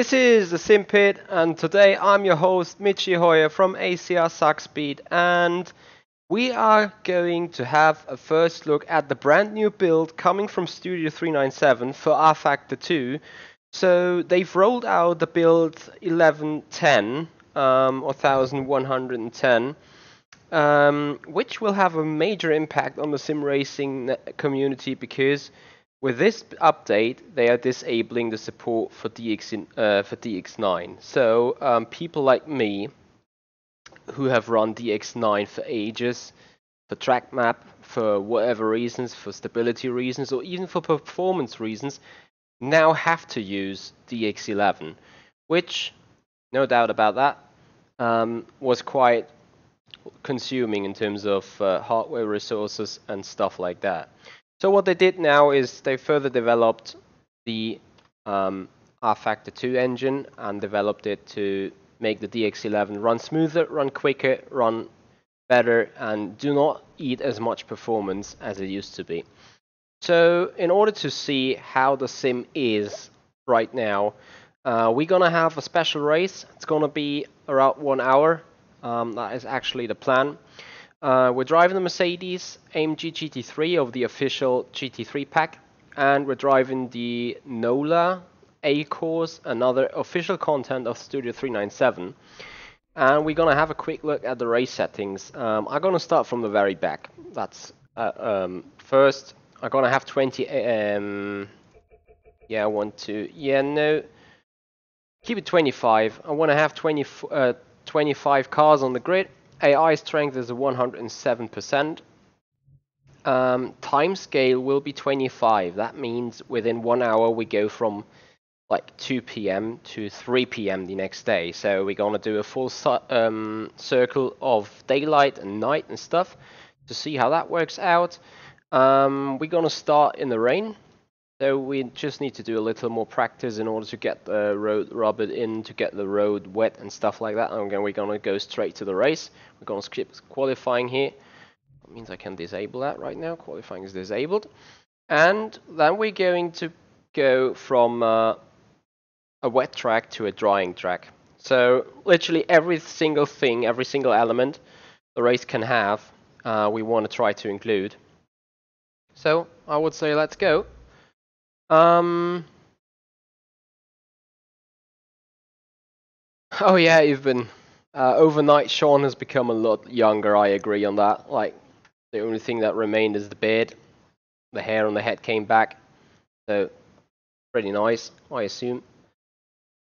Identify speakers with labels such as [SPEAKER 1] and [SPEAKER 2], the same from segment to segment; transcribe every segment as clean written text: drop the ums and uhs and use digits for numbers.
[SPEAKER 1] This is the Simpit, and today I'm your host Michi Hoyer from ACR Zakspeed, and we are going to have a first look at the brand new build coming from Studio 397 for rFactor 2. So they've rolled out the build 1110 or 1110, which will have a major impact on the sim racing community, because with this update, they are disabling the support for DX9. So people like me, who have run DX9 for ages, for track map, for whatever reasons, for stability reasons, or even for performance reasons, now have to use DX11, which, no doubt about that, was quite consuming in terms of hardware resources and stuff like that. So what they did now is they further developed the rFactor 2 engine and developed it to make the DX11 run smoother, run quicker, run better, and do not eat as much performance as it used to be. So in order to see how the sim is right now, we're gonna have a special race. It's gonna be around 1 hour. That is actually the plan. We're driving the Mercedes AMG GT3 of the official GT3 pack, and we're driving the Nola A-Course, another official content of Studio 397. And we're gonna have a quick look at the race settings. I'm gonna start from the very back. That's first. I'm gonna have 20. Yeah, I want to. Yeah, no. Keep it 25. I want to have 25 cars on the grid. AI strength is 107%. Time scale will be 25. That means within 1 hour we go from like 2 p.m. to 3 p.m. the next day. So we're gonna do a full circle of daylight and night and stuff to see how that works out. We're gonna start in the rain. So we just need to do a little more practice in order to get the road rubbered in, to get the road wet and stuff like that. And we're gonna go straight to the race. We're gonna skip qualifying here. That means I can disable that right now. Qualifying is disabled. And then we're going to go from a wet track to a drying track. So literally every single thing, every single element the race can have, we want to try to include. So I would say let's go. Oh yeah, you've been overnight. Sean has become a lot younger. I agree on that. Like, the only thing that remained is the beard. The hair on the head came back, so pretty nice, I assume.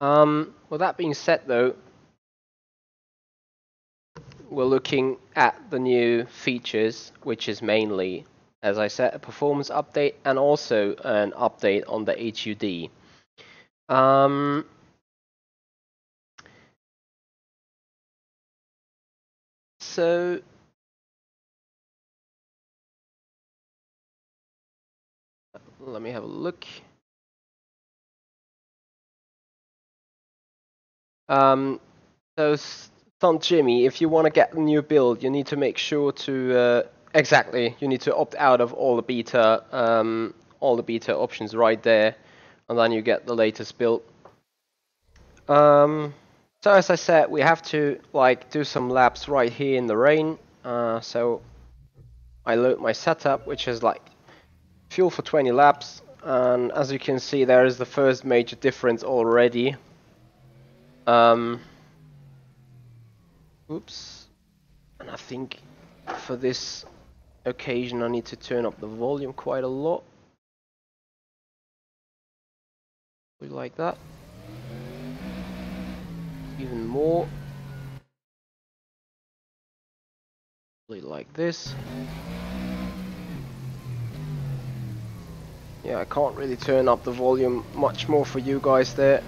[SPEAKER 1] With that being said, though, we're looking at the new features, which is mainly, as I said, a performance update and also an update on the HUD. So let me have a look. So Stunt Jimmy, if you want to get a new build, you need to make sure to exactly, you need to opt out of all the beta options right there, and then you get the latest build. So as I said, we have to like do some laps right here in the rain. So I load my setup, which is like fuel for 20 laps, and as you can see, there is the first major difference already. Oops. And I think for this occasion I need to turn up the volume quite a lot. Like that. Even more. Like this. Yeah, I can't really turn up the volume much more for you guys there.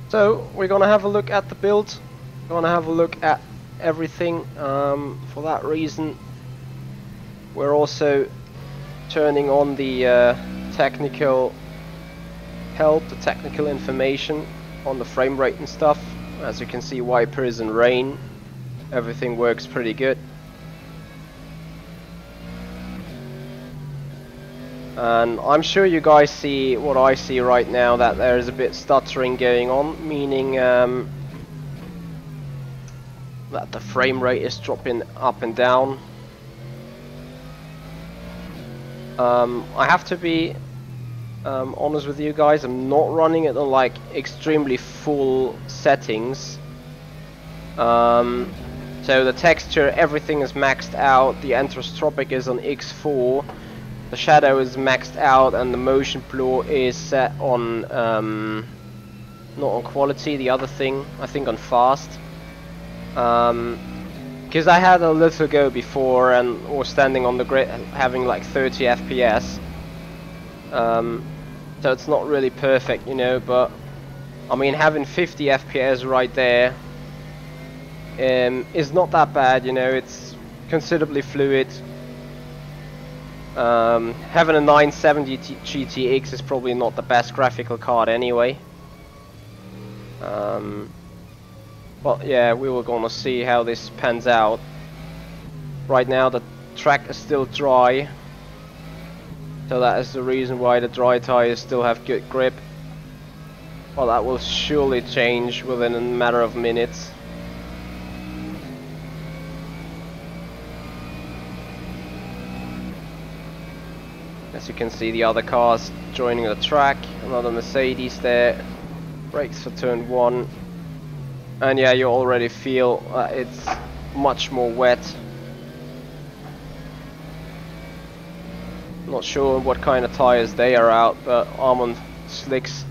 [SPEAKER 1] So we're gonna have a look at the build. Gonna have a look at everything. For that reason, we're also turning on the technical help, the technical information on the frame rate and stuff. As you can see, wipers and rain, everything works pretty good. And I'm sure you guys see what I see right now, that there is a bit stuttering going on, meaning that the frame rate is dropping up and down. I have to be honest with you guys, I'm not running it on like extremely full settings. So the texture, everything is maxed out, the anisotropic is on X4, the shadow is maxed out, and the motion blur is set on, not on quality, the other thing, I think on fast. Because I had a little go before and was standing on the grid having like 30 FPS. So it's not really perfect, you know, but I mean having 50 FPS right there is not that bad, you know, it's considerably fluid. Having a 970 GTX is probably not the best graphical card anyway. But yeah, we were gonna see how this pans out. Right now the track is still dry, so that is the reason why the dry tires still have good grip. Well, that will surely change within a matter of minutes. As you can see, the other cars joining the track. Another Mercedes there. Brakes for turn 1. And yeah, you already feel it's much more wet. Not sure what kind of tires they are out, but I'm on slicks.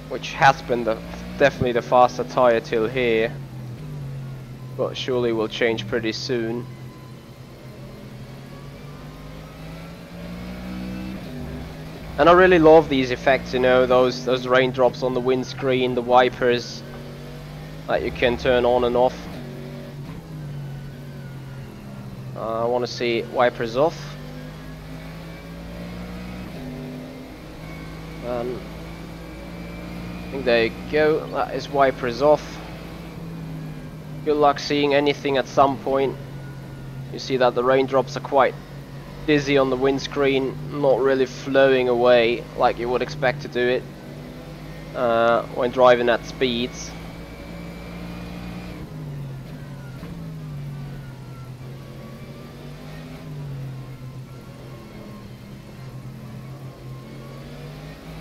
[SPEAKER 1] Which has been definitely the faster tire till here, but surely will change pretty soon. And I really love these effects, you know, those raindrops on the windscreen, the wipers that you can turn on and off. I want to see wipers off. I think there you go, that is wipers off. Good luck seeing anything at some point. You see that the raindrops are quite dizzy on the windscreen, not really flowing away like you would expect to do it when driving at speeds.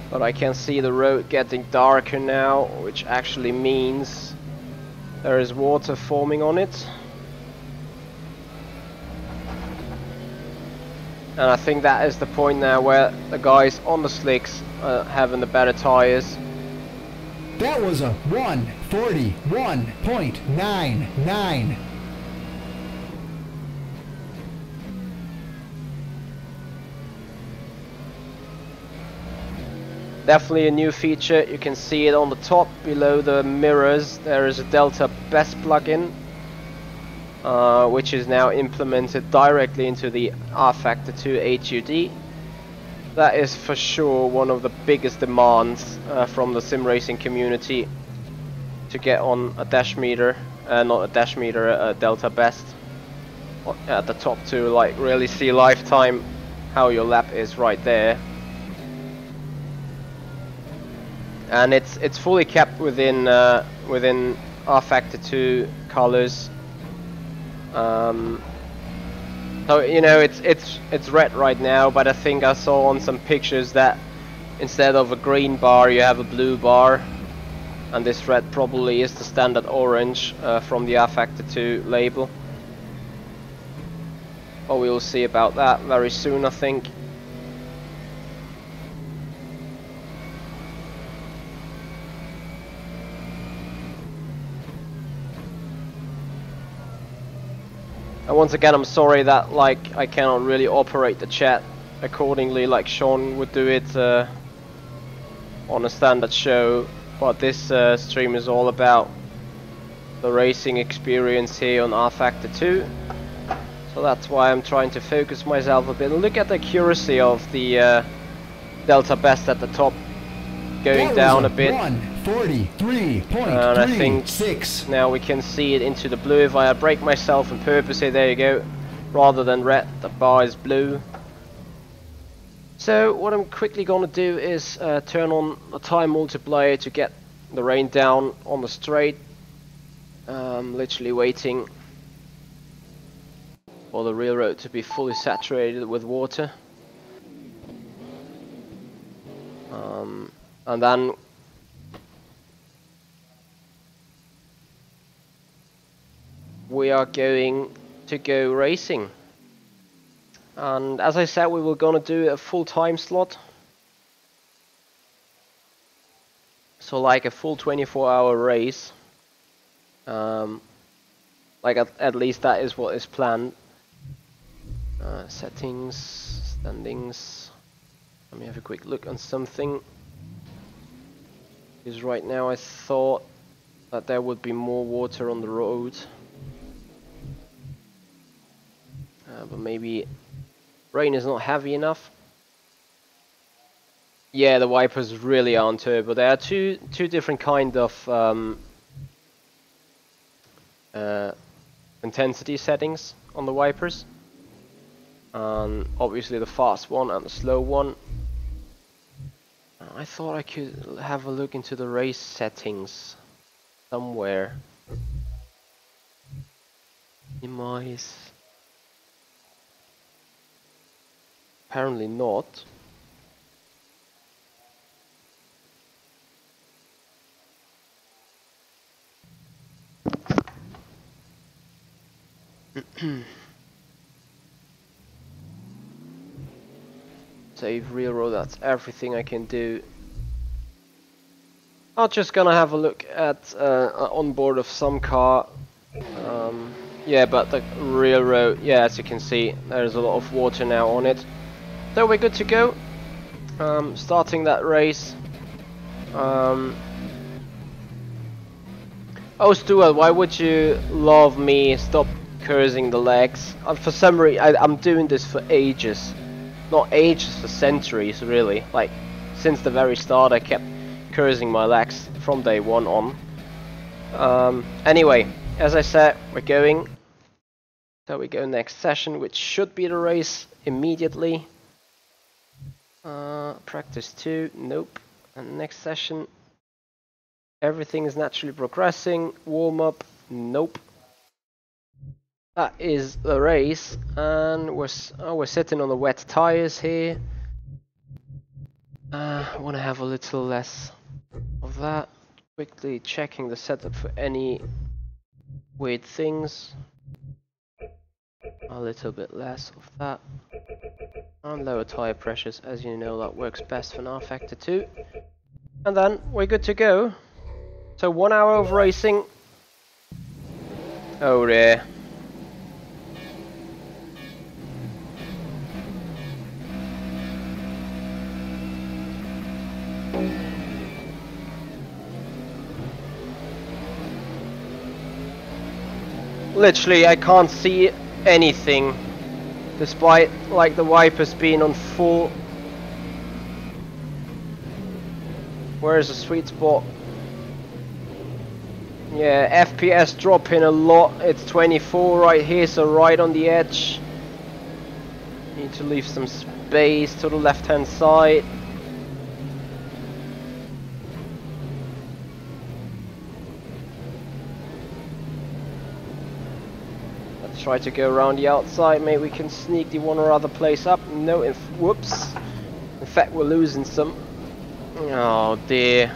[SPEAKER 1] But I can see the road getting darker now, which actually means there is water forming on it. And I think that is the point now where the guys on the slicks are having the better tires.
[SPEAKER 2] That was a 1:41.99.
[SPEAKER 1] Definitely a new feature. You can see it on the top below the mirrors. There is a Delta Best plugin, which is now implemented directly into the rFactor 2 HUD. That is for sure one of the biggest demands from the sim racing community, to get on a dash meter, not a dash meter, a Delta Best at the top, to like really see lifetime how your lap is right there. And it's fully kept within within rFactor 2 colors. So you know it's red right now, but I think I saw on some pictures that instead of a green bar you have a blue bar, and this red probably is the standard orange from the rFactor 2 label. But we will see about that very soon, I think. And once again, I'm sorry that like I cannot really operate the chat accordingly like Sean would do it on a standard show, but this stream is all about the racing experience here on rFactor 2, so that's why I'm trying to focus myself a bit. Look at the accuracy of the Delta Best at the top, going down a bit. And I think
[SPEAKER 2] 43.36.
[SPEAKER 1] now we can see it into the blue. If I brake myself on purpose here, there you go, rather than red, the bar is blue. So what I'm quickly gonna do is turn on a time multiplier to get the rain down on the straight. Literally waiting for the railroad to be fully saturated with water. And then we are going to go racing. And as I said, we were gonna do a full time slot. So like a full 24-hour race. Like at least that is what is planned. Settings, standings. Let me have a quick look on something. Because right now I thought that there would be more water on the road. But maybe rain is not heavy enough. Yeah, the wipers really aren't turbo. There are two different kind of intensity settings on the wipers. Obviously the fast one and the slow one. I thought I could have a look into the race settings somewhere. Minimize. Apparently not. Save railroad, that's everything I can do. I'm just gonna have a look at on board of some car. Yeah, but the railroad, yeah, as you can see, there's a lot of water now on it. So we're good to go. Starting that race. Oh Stuart, why would you love me stop cursing the legs? For some reason, I'm doing this for ages. Not ages, for centuries really. Like, since the very start I kept cursing my legs from day one on. Anyway, as I said, we're going. So we go next session, which should be the race immediately. Practice 2, nope. And next session, everything is naturally progressing. Warm up, nope. That is the race, and we're sitting on the wet tires here. I want to have a little less of that. Quickly checking the setup for any weird things. A little bit less of that. And lower tire pressures, as you know, that works best for rFactor 2. And then we're good to go. So 1 hour of racing. Oh dear. Literally, I can't see anything, despite like the wipers being on full. Where is the sweet spot? Yeah, FPS dropping a lot. It's 24 right here, so right on the edge. Need to leave some space to the left hand side. Try to go around the outside, maybe we can sneak the one or other place up. No, whoops. In fact, we're losing some. Oh dear.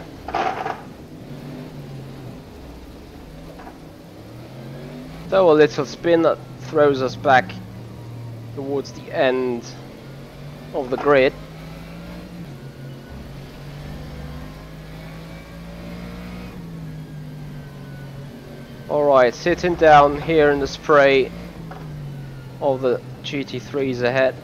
[SPEAKER 1] So a little spin that throws us back towards the end of the grid. Alright, sitting down here in the spray of the GT3s ahead.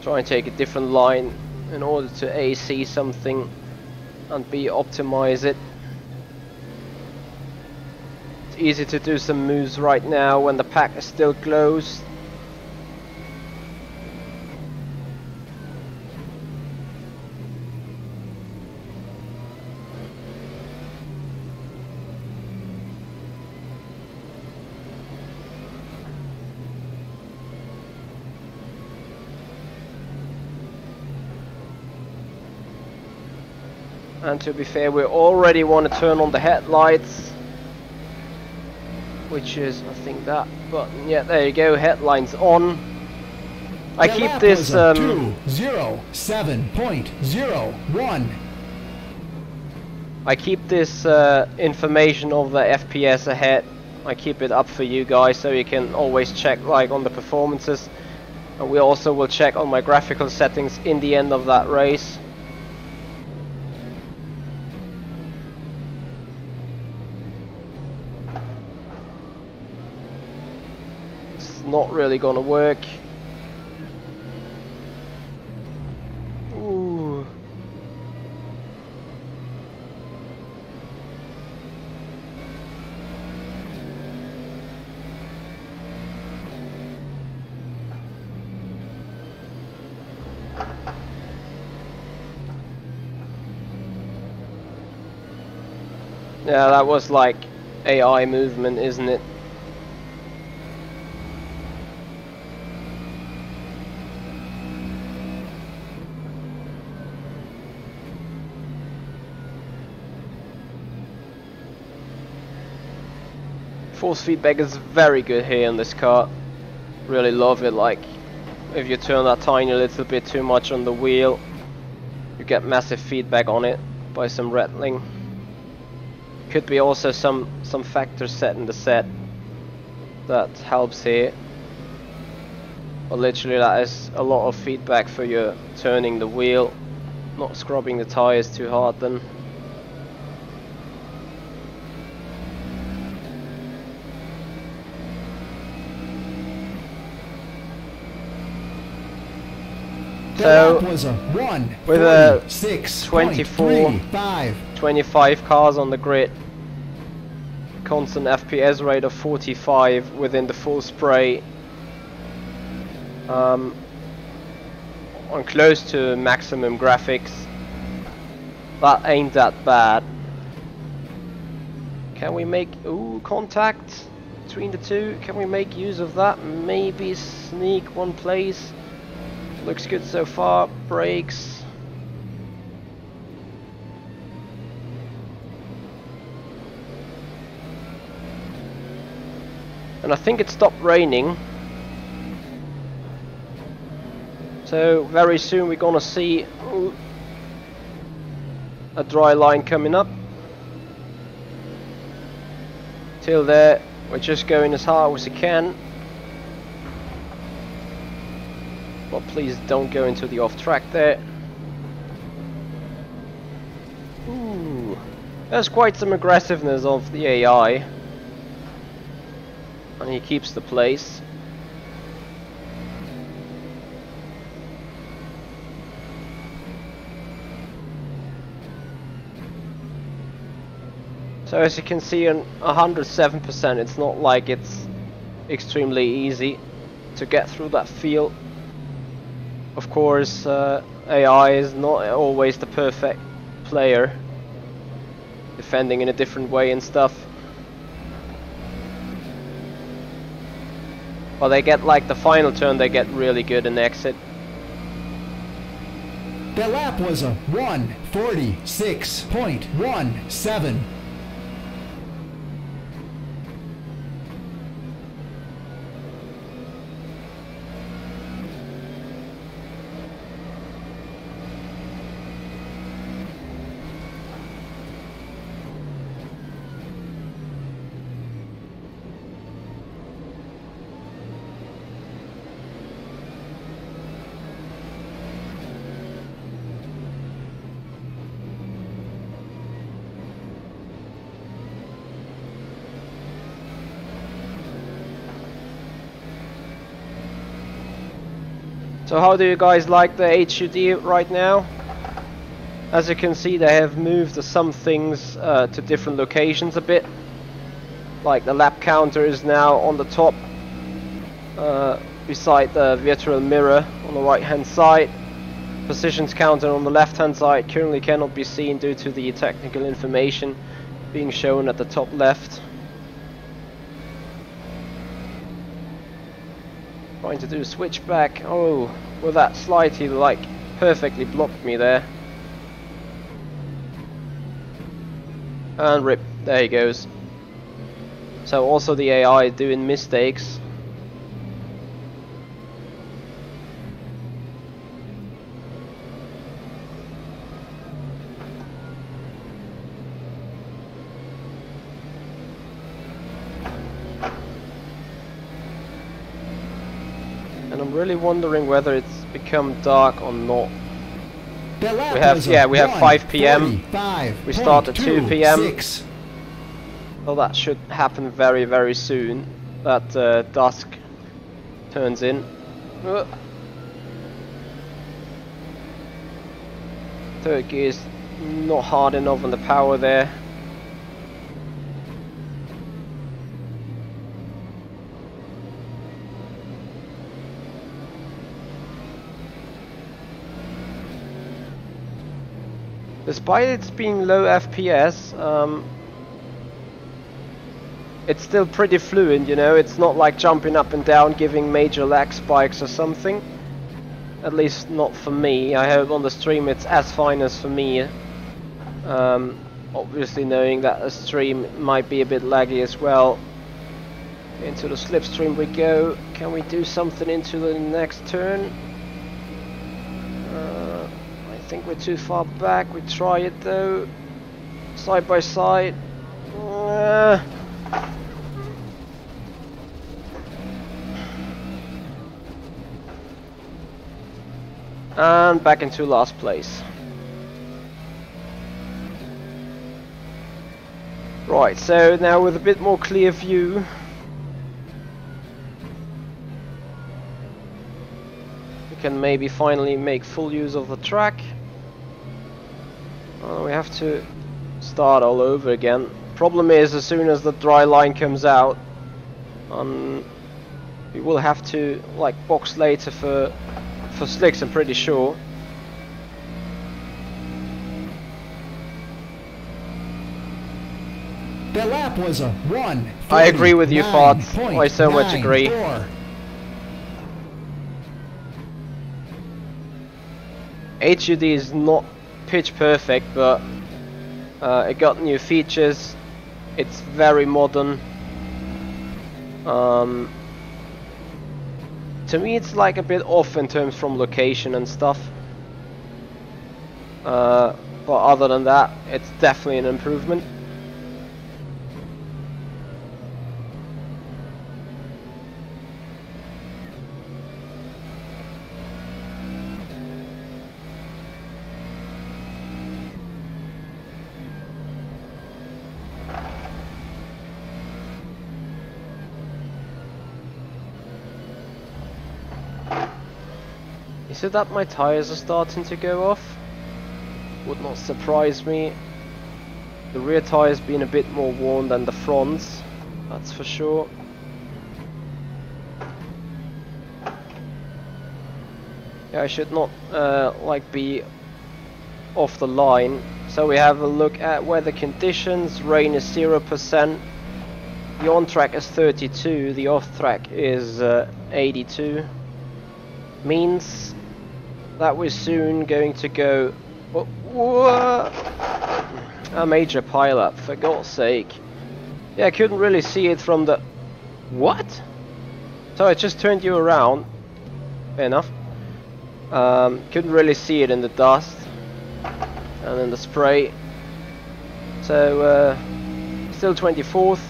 [SPEAKER 1] Try and take a different line in order to AC something and B, optimize it. It's easy to do some moves right now when the pack is still closed. And to be fair, we already want to turn on the headlights, which is, I think, that button. Yeah, there you go, headlights on. I keep this
[SPEAKER 2] 207.01.
[SPEAKER 1] I keep this information of the FPS ahead. I keep it up for you guys so you can always check like on the performances. And we also will check on my graphical settings in the end of that race. Not really gonna work. Ooh. Yeah, that was like AI movement, isn't it? Force feedback is very good here in this car. Really love it. Like, if you turn that tiny little bit too much on the wheel, you get massive feedback on it by some rattling. Could be also some factors set in the set that helps here. But literally that is a lot of feedback for you turning the wheel, not scrubbing the tires too hard then. So with a 25 cars on the grid, constant FPS rate of 45 within the full spray, on close to maximum graphics, that ain't that bad. Can we make contact between the two? Can we make use of that? Maybe sneak one place. Looks good so far. Brakes. And I think it stopped raining. So very soon we're gonna see a dry line coming up. Till there, we're just going as hard as we can. But please don't go into the off track there. Ooh, there's quite some aggressiveness of the AI. And he keeps the place. So as you can see on 107%, it's not like it's extremely easy to get through that field. Of course, AI is not always the perfect player, defending in a different way and stuff. But they get like the final turn, they get really good in exit.
[SPEAKER 2] The lap was a 1:46.17.
[SPEAKER 1] So how do you guys like the HUD right now? As you can see, they have moved some things to different locations a bit. Like the lap counter is now on the top, beside the virtual mirror on the right hand side. Positions counter on the left hand side currently cannot be seen due to the technical information being shown at the top left. Trying to do a switchback. Oh, with that slide he like perfectly blocked me there. And rip, there he goes. So also the AI doing mistakes. And I'm really wondering whether it's become dark or not. We have 5 PM. We start at 2 PM. Well, that should happen very, very soon. That dusk turns in. Third gear is not hard enough on the power there. Despite its being low FPS, it's still pretty fluid, you know. It's not like jumping up and down, giving major lag spikes or something. At least not for me. I hope on the stream it's as fine as for me. Obviously knowing that the stream might be a bit laggy as well. Into the slipstream we go. Can we do something into the next turn? I think we're too far back. We try it though. Side by side. And back into last place. Right, so now with a bit more clear view, we can maybe finally make full use of the track. We have to start all over again. Problem is, as soon as the dry line comes out, we will have to like box later for slicks, I'm pretty sure.
[SPEAKER 2] The lap was a 1.
[SPEAKER 1] I agree with you, Fart. I so much agree. HUD is not pitch perfect, but it got new features. It's very modern. To me it's like a bit off in terms from location and stuff, but other than that it's definitely an improvement. Is it that my tires are starting to go off? Would not surprise me. The rear tires being a bit more worn than the fronts, that's for sure. Yeah, I should not like be off the line. So we have a look at weather conditions. Rain is 0%. The on track is 32. The off track is 82. Means that we're soon going to go a major pileup, for God's sake. Yeah, I couldn't really see it from the... What? So I just turned you around. Fair enough. Couldn't really see it in the dust and in the spray. So still 24th.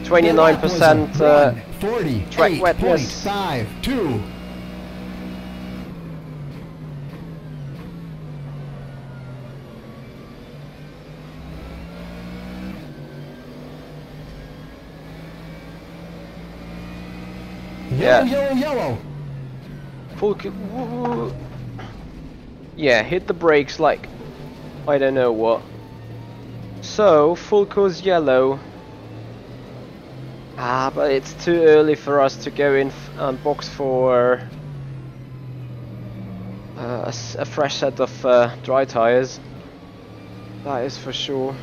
[SPEAKER 1] 29% track wetness.
[SPEAKER 2] 48.52. Yellow.
[SPEAKER 1] Full. Yeah, hit the brakes like I don't know what. So, full course yellow. Ah, but it's too early for us to go in and box for a fresh set of dry tires. That is for sure.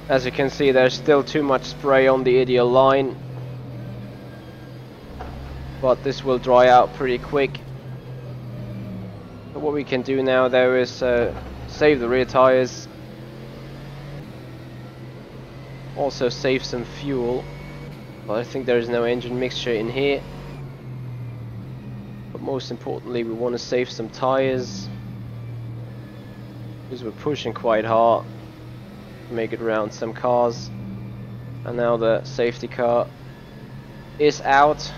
[SPEAKER 1] As you can see, there's still too much spray on the ideal line, but this will dry out pretty quick. But what we can do now though is save the rear tires, also save some fuel, but I think there is no engine mixture in here. But most importantly, we want to save some tires, because we're pushing quite hard to make it around some cars. And now the safety car is out.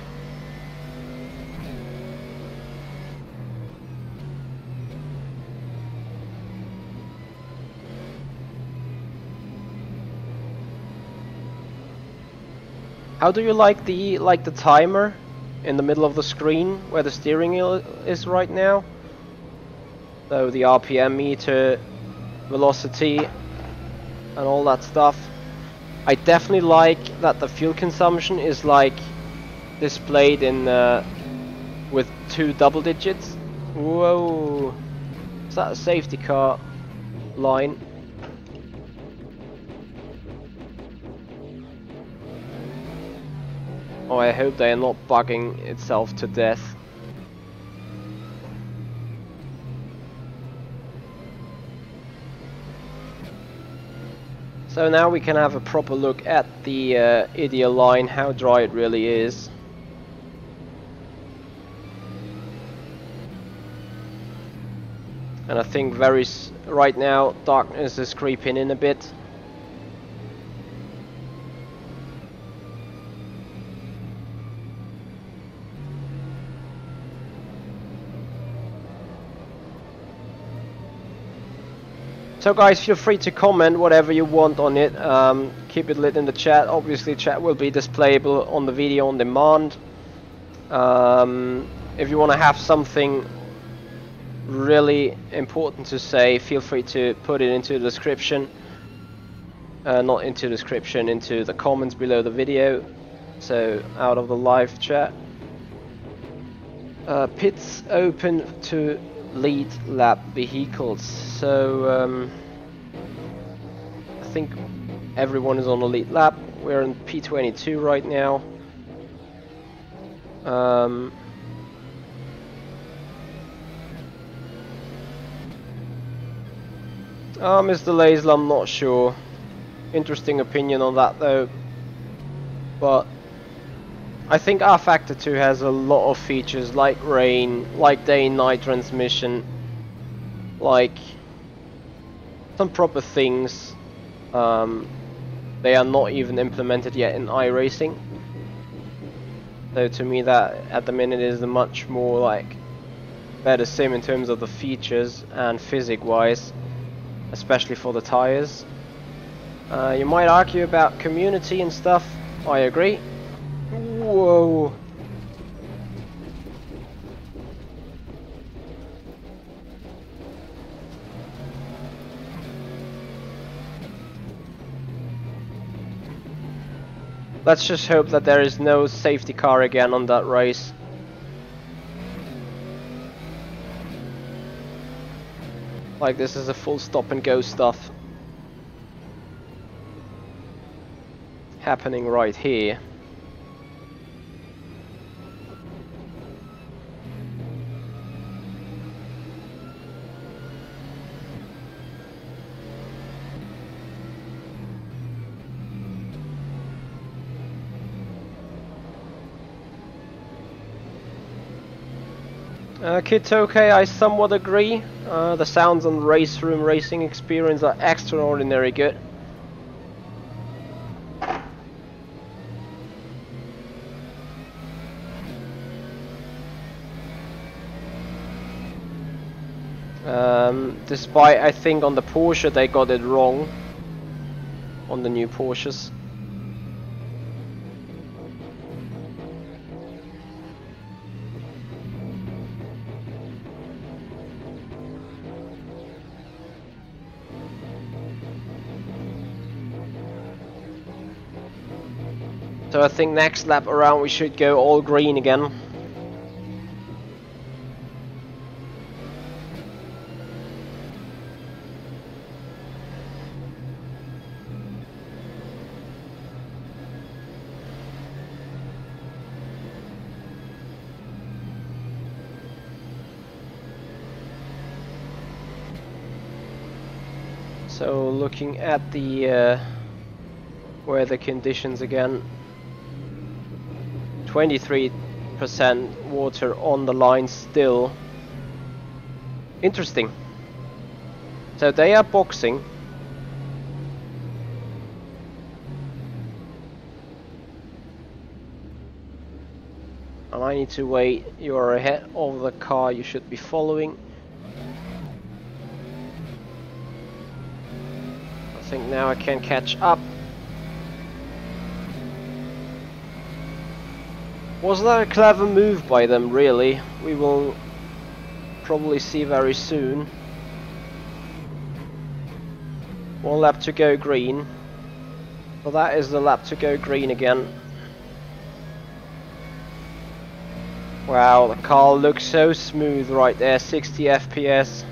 [SPEAKER 1] How do you like the timer in the middle of the screen where the steering wheel is right now? So the RPM meter, velocity, and all that stuff. I definitely like that the fuel consumption is like displayed in with 2 double digits. Whoa! Is that a safety car line? Oh, I hope they are not bugging itself to death. So now we can have a proper look at the ideal line, how dry it really is. And I think right now darkness is creeping in a bit. So guys, feel free to comment whatever you want on it. Keep it lit in the chat. Obviously chat will be displayable on the video on demand. If you want to have something really important to say, feel free to put it into the description. Not into the description, into the comments below the video. So out of the live chat. Pits open to lead lap vehicles. So I think everyone is on the lead lap. We're in P22 right now. Mr. Laisler, I'm not sure. Interesting opinion on that though. But I think rFactor 2 has a lot of features like rain, like day and night transmission, like some proper things. They are not even implemented yet in iRacing. So to me that at the minute is a much more like better sim in terms of the features and physics wise, especially for the tires. You might argue about community and stuff, I agree. Whoa. Let's just hope that there is no safety car again on that race. Like this is a full stop and go stuff happening right here. Kitoke, I somewhat agree. The sounds on race room racing experience are extraordinarily good. Despite I think on the Porsche they got it wrong on the new Porsches. So I think next lap around we should go all green again. So looking at the weather conditions again, 23% water on the line still. Interesting. So they are boxing. And I need to wait. You are ahead of the car you should be following. I think now I can catch up. Was that a clever move by them, really? We will probably see very soon. One lap to go green. So that is the lap to go green again. Wow, the car looks so smooth right there, 60 FPS.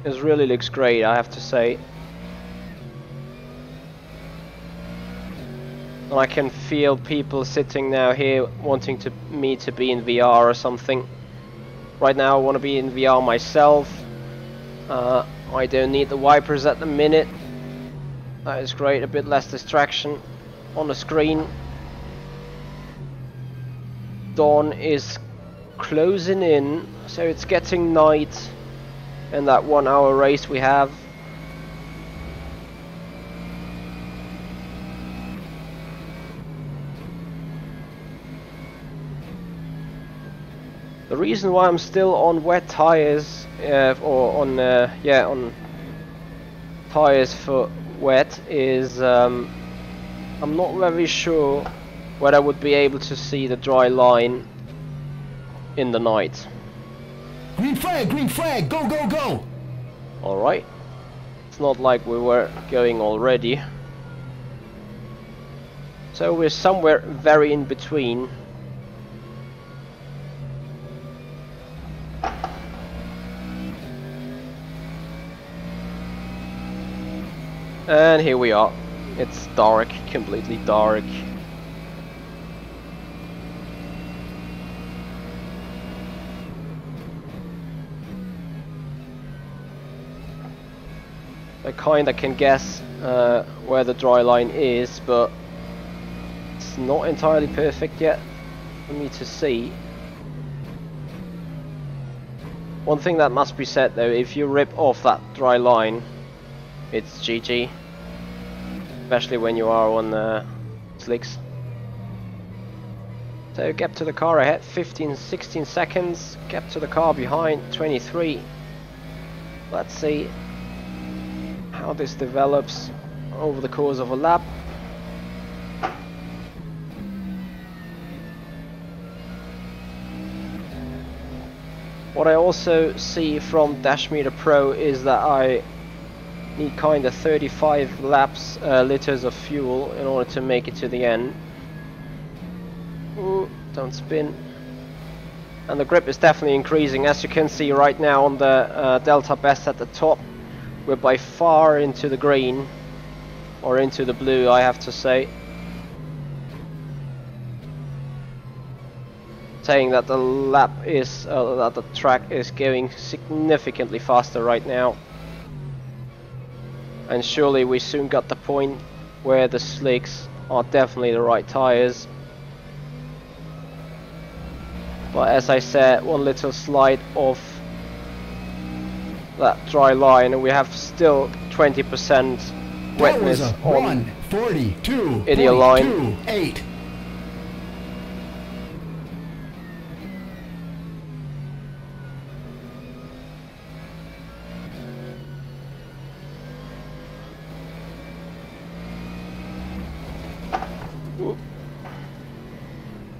[SPEAKER 1] It really looks great, I have to say. And I can feel people sitting now here wanting me to be in VR or something. Right now I want to be in VR myself. I don't need the wipers at the minute. That is great, a bit less distraction on the screen. Dawn is closing in, so it's getting night. And that 1 hour race we have. The reason why I'm still on wet tires, or on tires for wet, is I'm not very sure whether I would be able to see the dry line in the night.
[SPEAKER 2] Green flag, go, go, go!
[SPEAKER 1] Alright. It's not like we were going already. So we're somewhere very in between. And here we are. It's dark, completely dark. I kinda can guess where the dry line is, but it's not entirely perfect yet for me to see. One thing that must be said though, if you rip off that dry line, it's GG. Especially when you are on slicks. So gap to the car ahead, 16 seconds. Gap to the car behind, 23. Let's see how this develops over the course of a lap. What I also see from Dashmeter Pro is that I need kind of 35 liters of fuel in order to make it to the end. Ooh, don't spin. And the grip is definitely increasing, as you can see right now on the Delta Best at the top. We're by far into the green, or into the blue, I have to say. Saying that the that the track is going significantly faster right now. And surely we soon got the point where the slicks are definitely the right tires. But as I said, one little slide off that dry line and we have still 20% wetness on
[SPEAKER 2] 142
[SPEAKER 1] ideal line.
[SPEAKER 2] 8.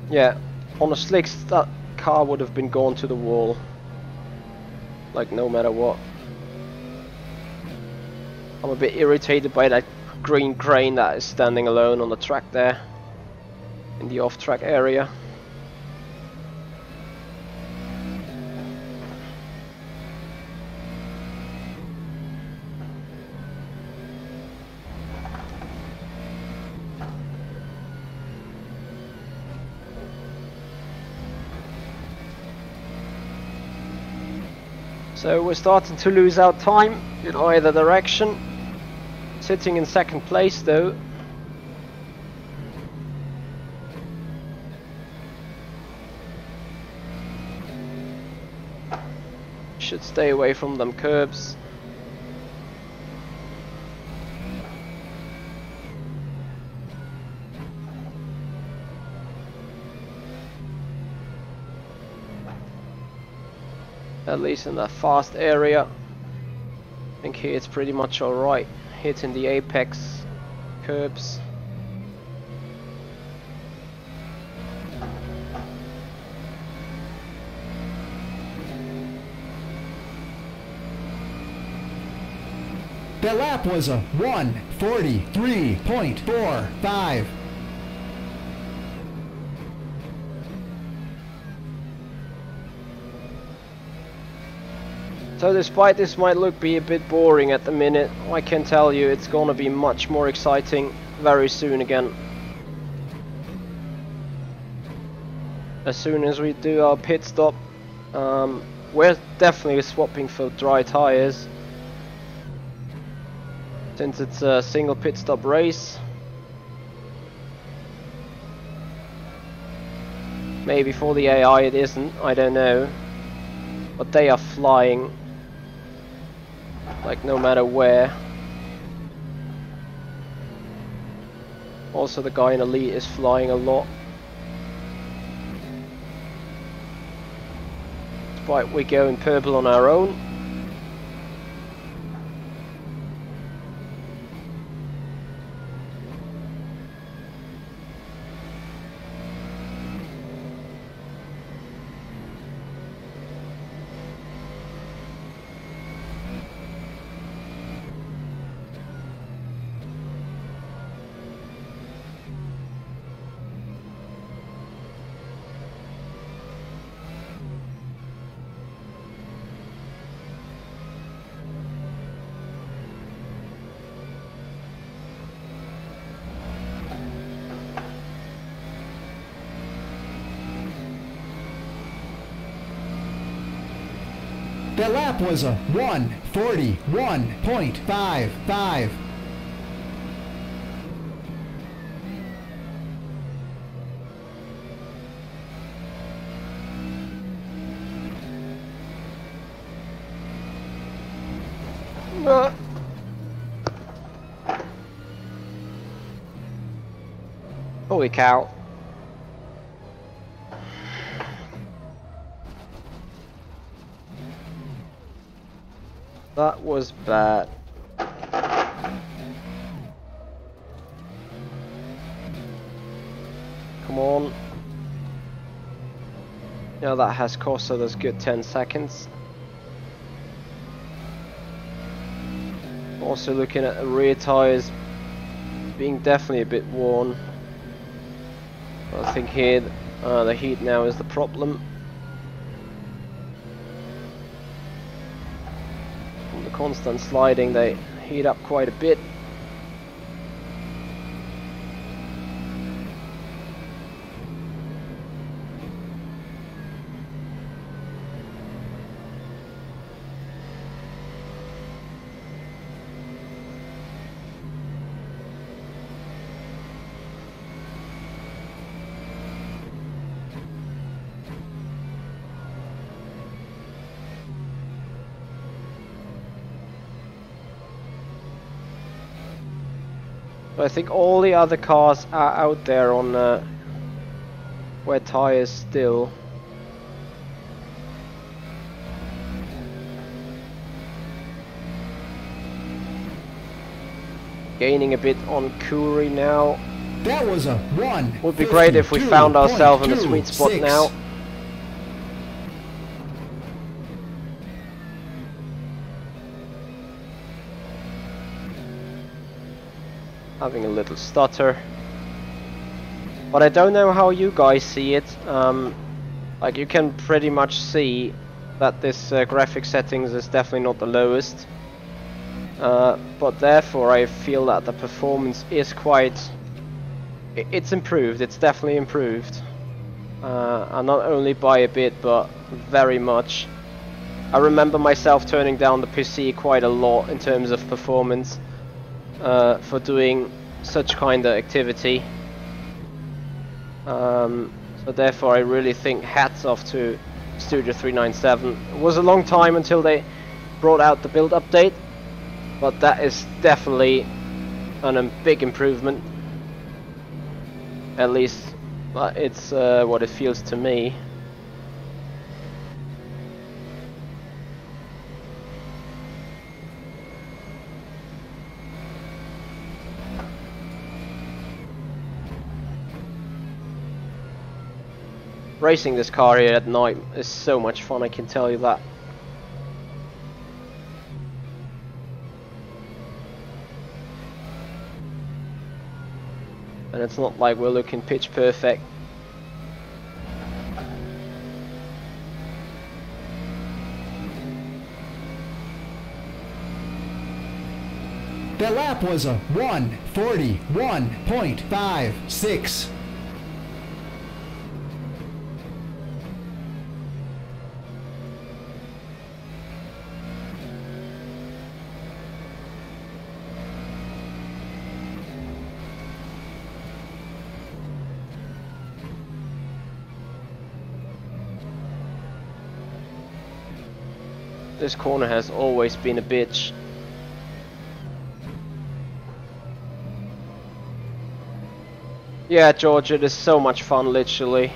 [SPEAKER 1] Yeah, on the slicks that car would have been gone to the wall, like no matter what. I'm a bit irritated by that green crane that is standing alone on the track there, in the off-track area. So we're starting to lose out time in either direction. Sitting in second place though. Should stay away from them curbs. At least in that fast area. I think here it's pretty much alright. Hitting the apex curbs.
[SPEAKER 2] That lap was a 1:43.45.
[SPEAKER 1] So despite this might be a bit boring at the minute, I can tell you it's gonna be much more exciting very soon again. As soon as we do our pit stop, we're definitely swapping for dry tires. Since it's a single pit stop race. Maybe for the AI it isn't, I don't know. But they are flying. Like no matter where. Also the guy in Elite is flying a lot. Despite we go in purple on our own.
[SPEAKER 2] That lap was a 1:41.55.
[SPEAKER 1] Holy cow. That was bad. Come on. Now that has cost us a good 10 seconds. Also looking at the rear tires being definitely a bit worn. I think here the heat now is the problem. From the constant sliding they heat up quite a bit. I think all the other cars are out there on wet tires still. Gaining a bit on Kuri now.
[SPEAKER 2] That was a 1.
[SPEAKER 1] Would be great if we found ourselves in a sweet spot now. having a little stutter. But I don't know how you guys see it. Like you can pretty much see that this graphic settings is definitely not the lowest. But therefore I feel that the performance is quite... It's improved, it's definitely improved. And not only by a bit, but very much. I remember myself turning down the PC quite a lot in terms of performance for doing such kind of activity. So therefore I really think hats off to Studio 397. It was a long time until they brought out the build update, but that is definitely a big improvement. At least it's what it feels to me. Racing this car here at night is so much fun, I can tell you that. And it's not like we're looking pitch perfect.
[SPEAKER 2] That lap was a 1:41.56.
[SPEAKER 1] This corner has always been a bitch. Yeah, George, it is so much fun, literally.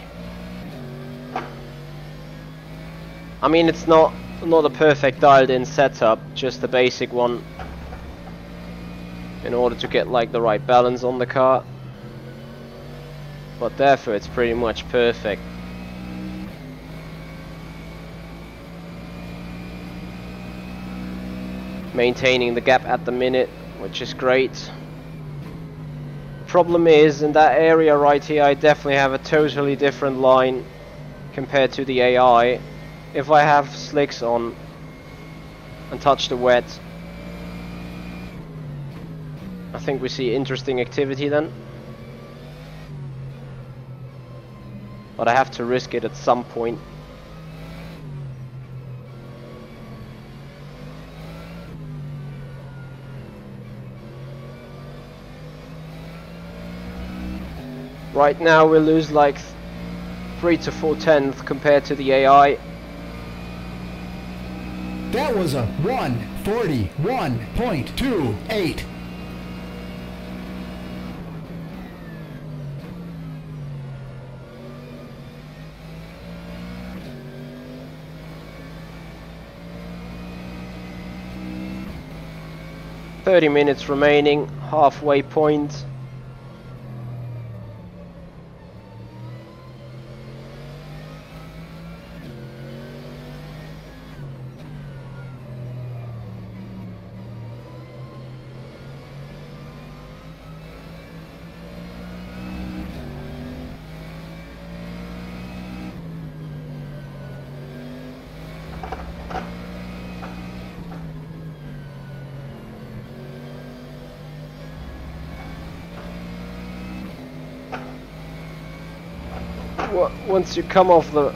[SPEAKER 1] I mean, it's not a perfect dialed-in setup, just a basic one, in order to get like the right balance on the car. But therefore, it's pretty much perfect. Maintaining the gap at the minute, which is great. Problem is, in that area right here, I definitely have a totally different line compared to the AI. If I have slicks on and touch the wet, I think we see interesting activity then. But I have to risk it at some point. Right now we lose like 3 to 4 tenths compared to the AI.
[SPEAKER 2] That was a 1:41.28.
[SPEAKER 1] "30 minutes remaining, halfway point." Once you come off the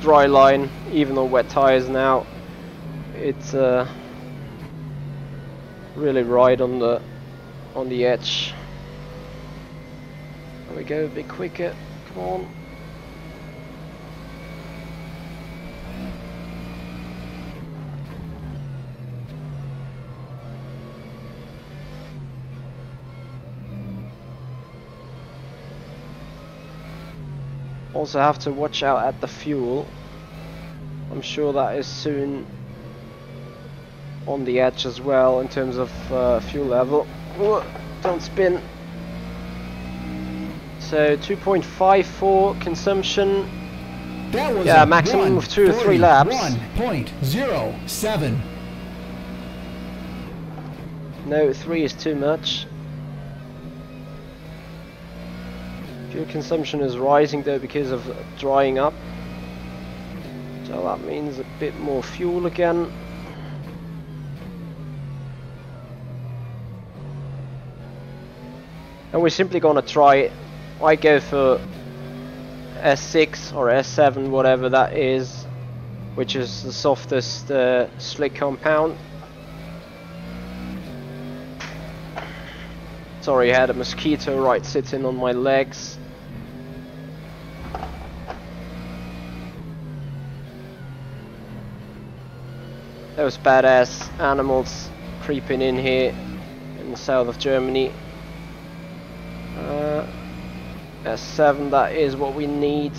[SPEAKER 1] dry line, even on wet tires now, it's really right on the edge. There we go, a bit quicker. Come on. Also have to watch out at the fuel. I'm sure that is soon on the edge as well in terms of fuel level. Ooh, don't spin. So 2.54 consumption.
[SPEAKER 2] That was
[SPEAKER 1] yeah, maximum of 2 or 3 laps.
[SPEAKER 2] 1.07.
[SPEAKER 1] No, 3 is too much. Fuel consumption is rising though because of drying up. So that means a bit more fuel again. And we're simply gonna try it. I go for S6 or S7, whatever that is, which is the softest slick compound. Sorry, I had a mosquito right sitting on my legs. Those badass animals creeping in here in the south of Germany. S7, that is what we need.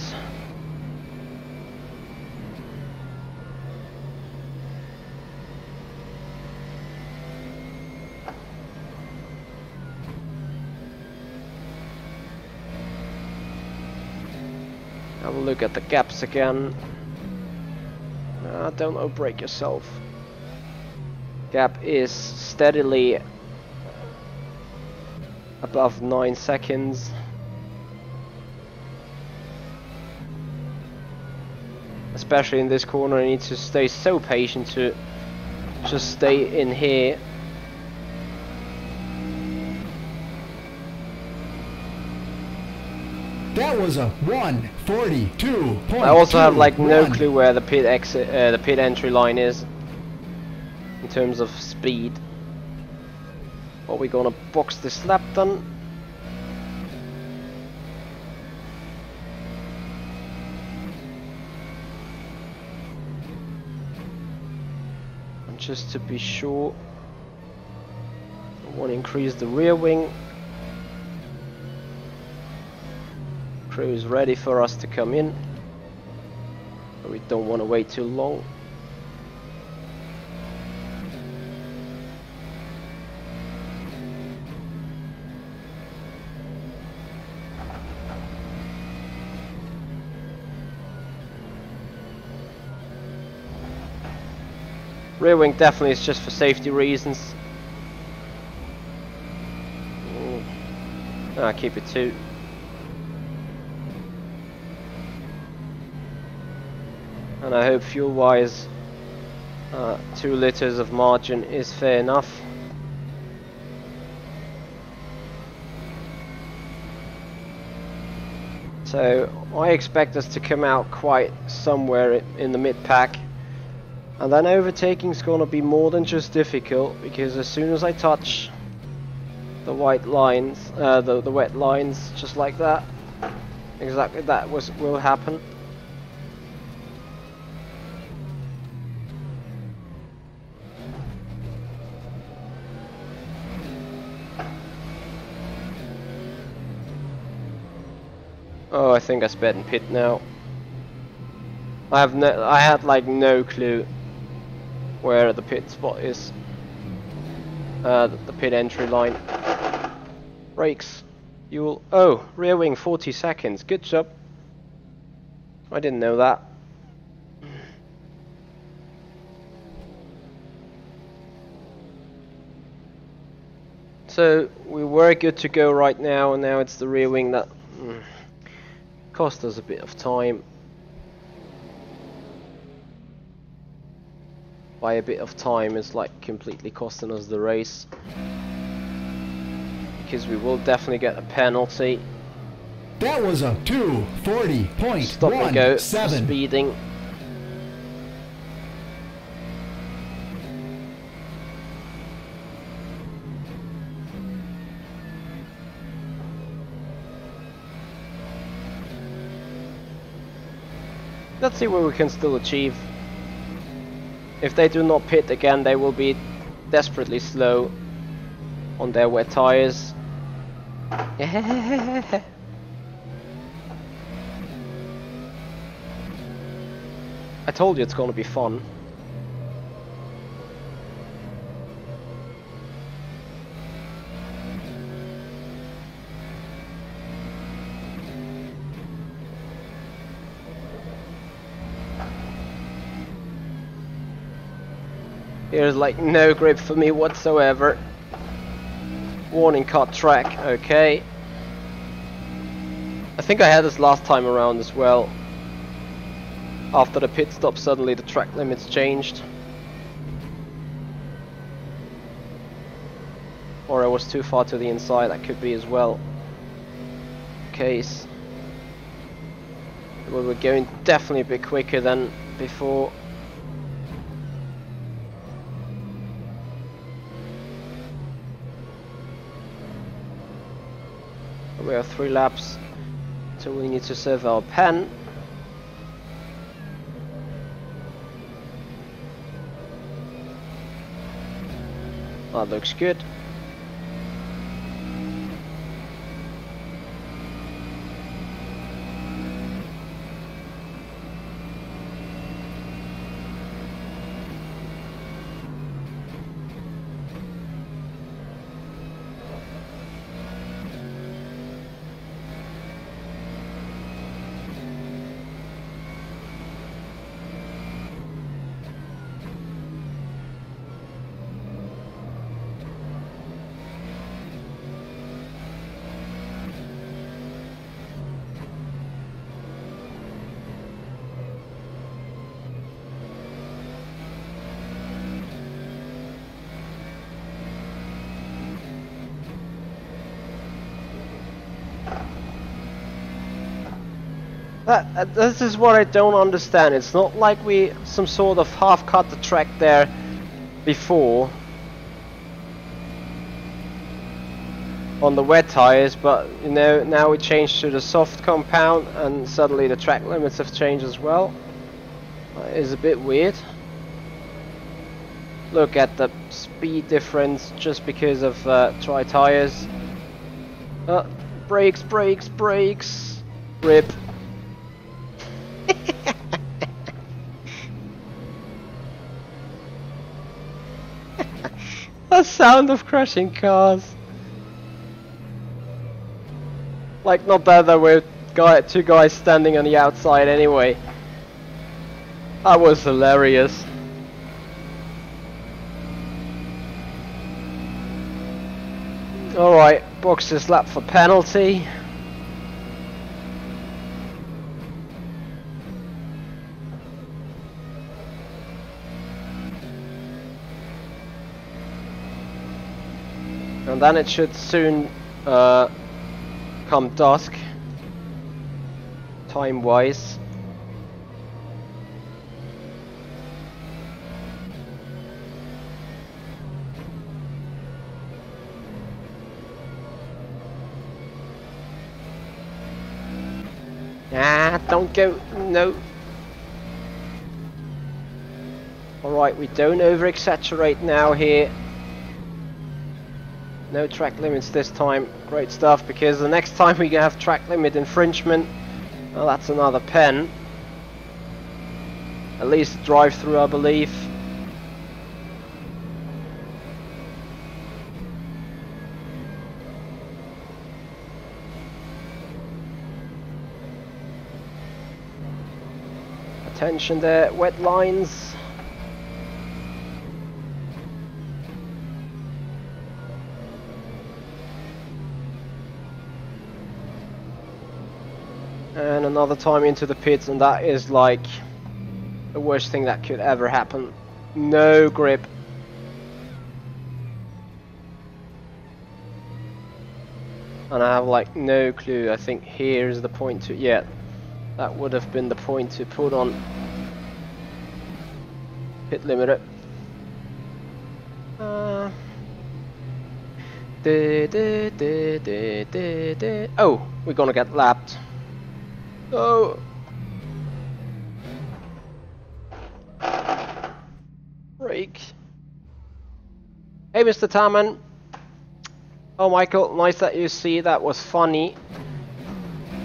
[SPEAKER 1] Have a look at the gaps again. Don't break yourself. Gap is steadily above 9 seconds. Especially in this corner, I need to stay so patient to just stay in here.
[SPEAKER 2] That was a 1:42.21.
[SPEAKER 1] I also have like no clue where the pit exit, the pit entry line is in terms of speed. But we're gonna box this lap done. And just to be sure, I want to increase the rear wing. Crew is ready for us to come in, but we don't want to wait too long. Rear wing definitely is just for safety reasons. Keep it 2. And I hope fuel wise 2 liters of margin is fair enough. So I expect us to come out quite somewhere in the mid pack, and then overtaking is going to be more than just difficult, because as soon as I touch the white lines, the wet lines, just like that, exactly that will happen. Oh, I think I sped in pit now. I had like no clue where the pit spot is. The pit entry line. Brakes. Fuel. Oh, rear wing 40 seconds. Good job. I didn't know that. So we were good to go right now, and now it's the rear wing that cost us a bit of time. By a bit of time, it's like completely costing us the race, because we will definitely get a penalty.
[SPEAKER 2] That was a 2:40.17.
[SPEAKER 1] Stop and go speeding. Let's see what we can still achieve. If they do not pit again, they will be desperately slow on their wet tires. I told you it's gonna be fun. Here's like no grip for me whatsoever. Warning cut track, okay. I think I had this last time around as well. After the pit stop, suddenly the track limits changed. Or I was too far to the inside, that could be as well case. We were going definitely a bit quicker than before. We have 3 laps, so we need to save our pen. That looks good. This is what I don't understand. It's not like we some sort of half cut the track there before on the wet tires, but you know, now we changed to the soft compound and suddenly the track limits have changed as well. It is a bit weird. Look at the speed difference just because of dry tires. Brakes, brakes, brakes. Rip. The sound of crashing cars. Like, not that there were two guys standing on the outside anyway. That was hilarious. Alright, box this lap for penalty. And then it should soon come dusk, time-wise. Ah, don't go, no. Alright, we don't over-exaggerate now here. No track limits this time. Great stuff, because the next time we have track limit infringement, well, that's another pen. At least drive through, I believe. Attention there, wet lines. And another time into the pits, and that is like the worst thing that could ever happen. No grip. And I have like no clue. I think here's the point to, yeah, that would have been the point to put on pit limiter. Oh, we're gonna get lapped. Oh. Break. Hey, Mr. Taman. Oh, Michael, nice that you see. That was funny.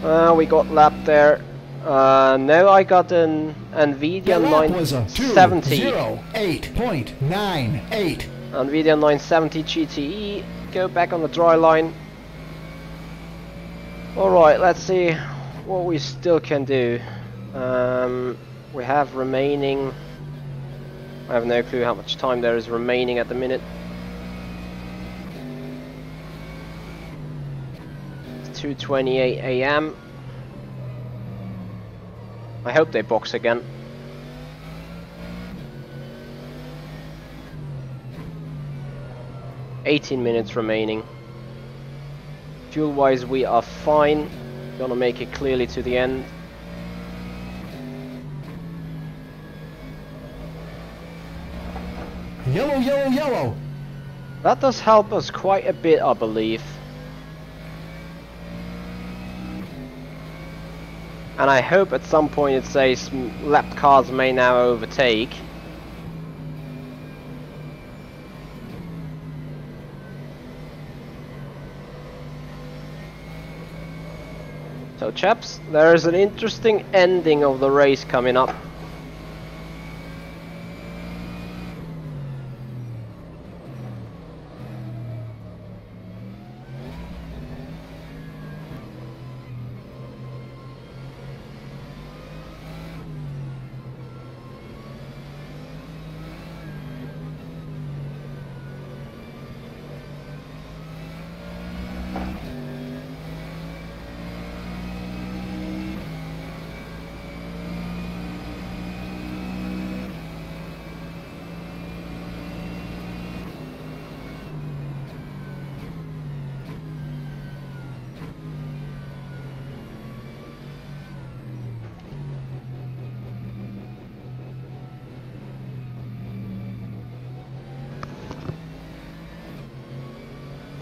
[SPEAKER 1] We got lapped there. No, I got an NVIDIA 970.
[SPEAKER 2] 8.98.
[SPEAKER 1] NVIDIA 970 GTE. Go back on the dry line. Alright, let's see what we still can do. We have remaining, I have no clue how much time there is remaining at the minute. It's 2:28 AM. I hope they box again. "18 minutes remaining. Fuel wise we are fine. Gonna make it clearly to the end.
[SPEAKER 2] Yellow, yellow, yellow.
[SPEAKER 1] That does help us quite a bit, I believe. And I hope at some point it says lap cars may now overtake. So chaps, there is an interesting ending of the race coming up.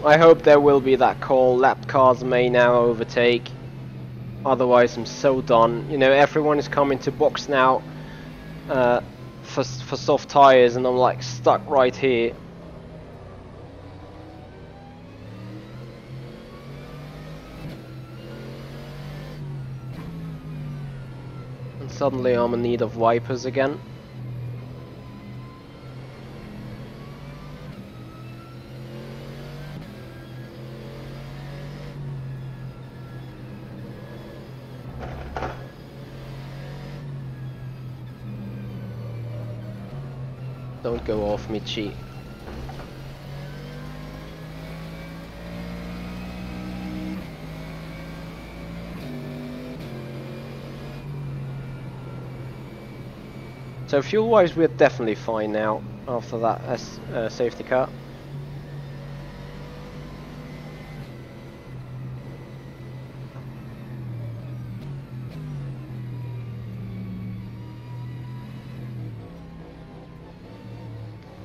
[SPEAKER 1] I hope there will be that call, lap cars may now overtake. Otherwise I'm so done. You know, everyone is coming to box now for soft tires, and I'm like stuck right here. And suddenly I'm in need of wipers again. Don't go off, Michi. So fuel-wise, we're definitely fine now after that safety car.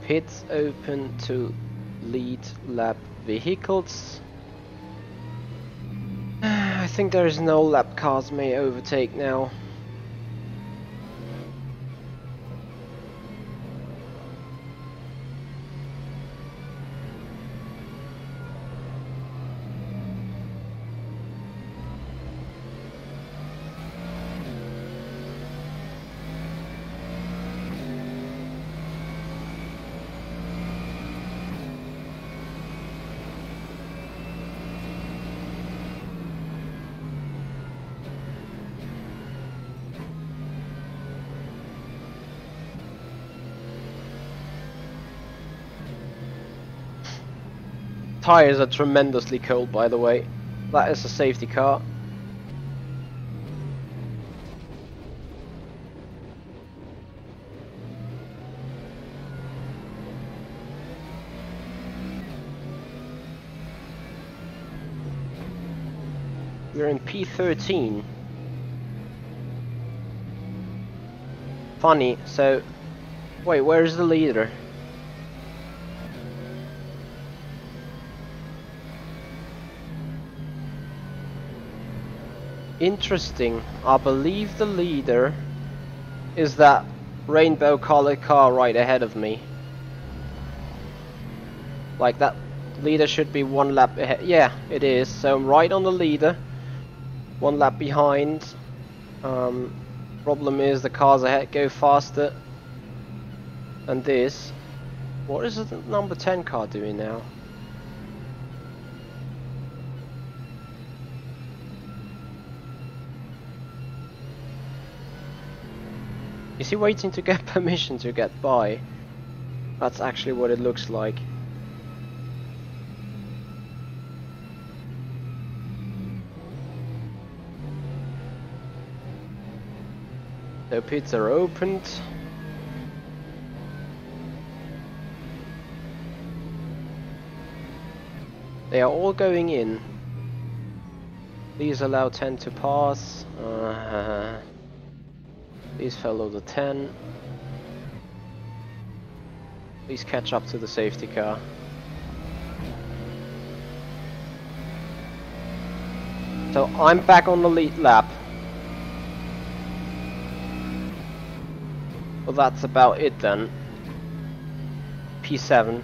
[SPEAKER 1] Pits open to lead lap vehicles. I think there is no lap cars may overtake now. Tires are tremendously cold, by the way. That is a safety car. We're in P13. Funny, so... Wait, where is the leader? Interesting. I believe the leader is that rainbow colored car right ahead of me. Like that leader should be one lap ahead. Yeah, it is. So I'm right on the leader. One lap behind. Problem is the cars ahead go faster. And this. What is the number 10 car doing now? Is he waiting to get permission to get by? That's actually what it looks like. The pits are opened. They are all going in. Please allow 10 to pass. Please follow the 10. Please catch up to the safety car. So I'm back on the lead lap. Well, that's about it then. P7.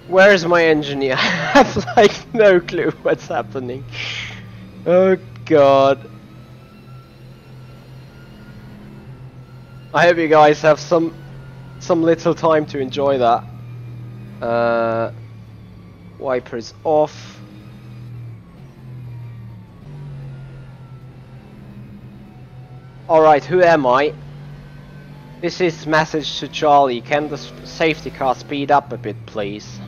[SPEAKER 1] Where is my engineer? I have like no clue what's happening. Oh god. I hope you guys have some little time to enjoy that. Wipers off. Alright, who am I? This is message to Charlie. Can the safety car speed up a bit, please?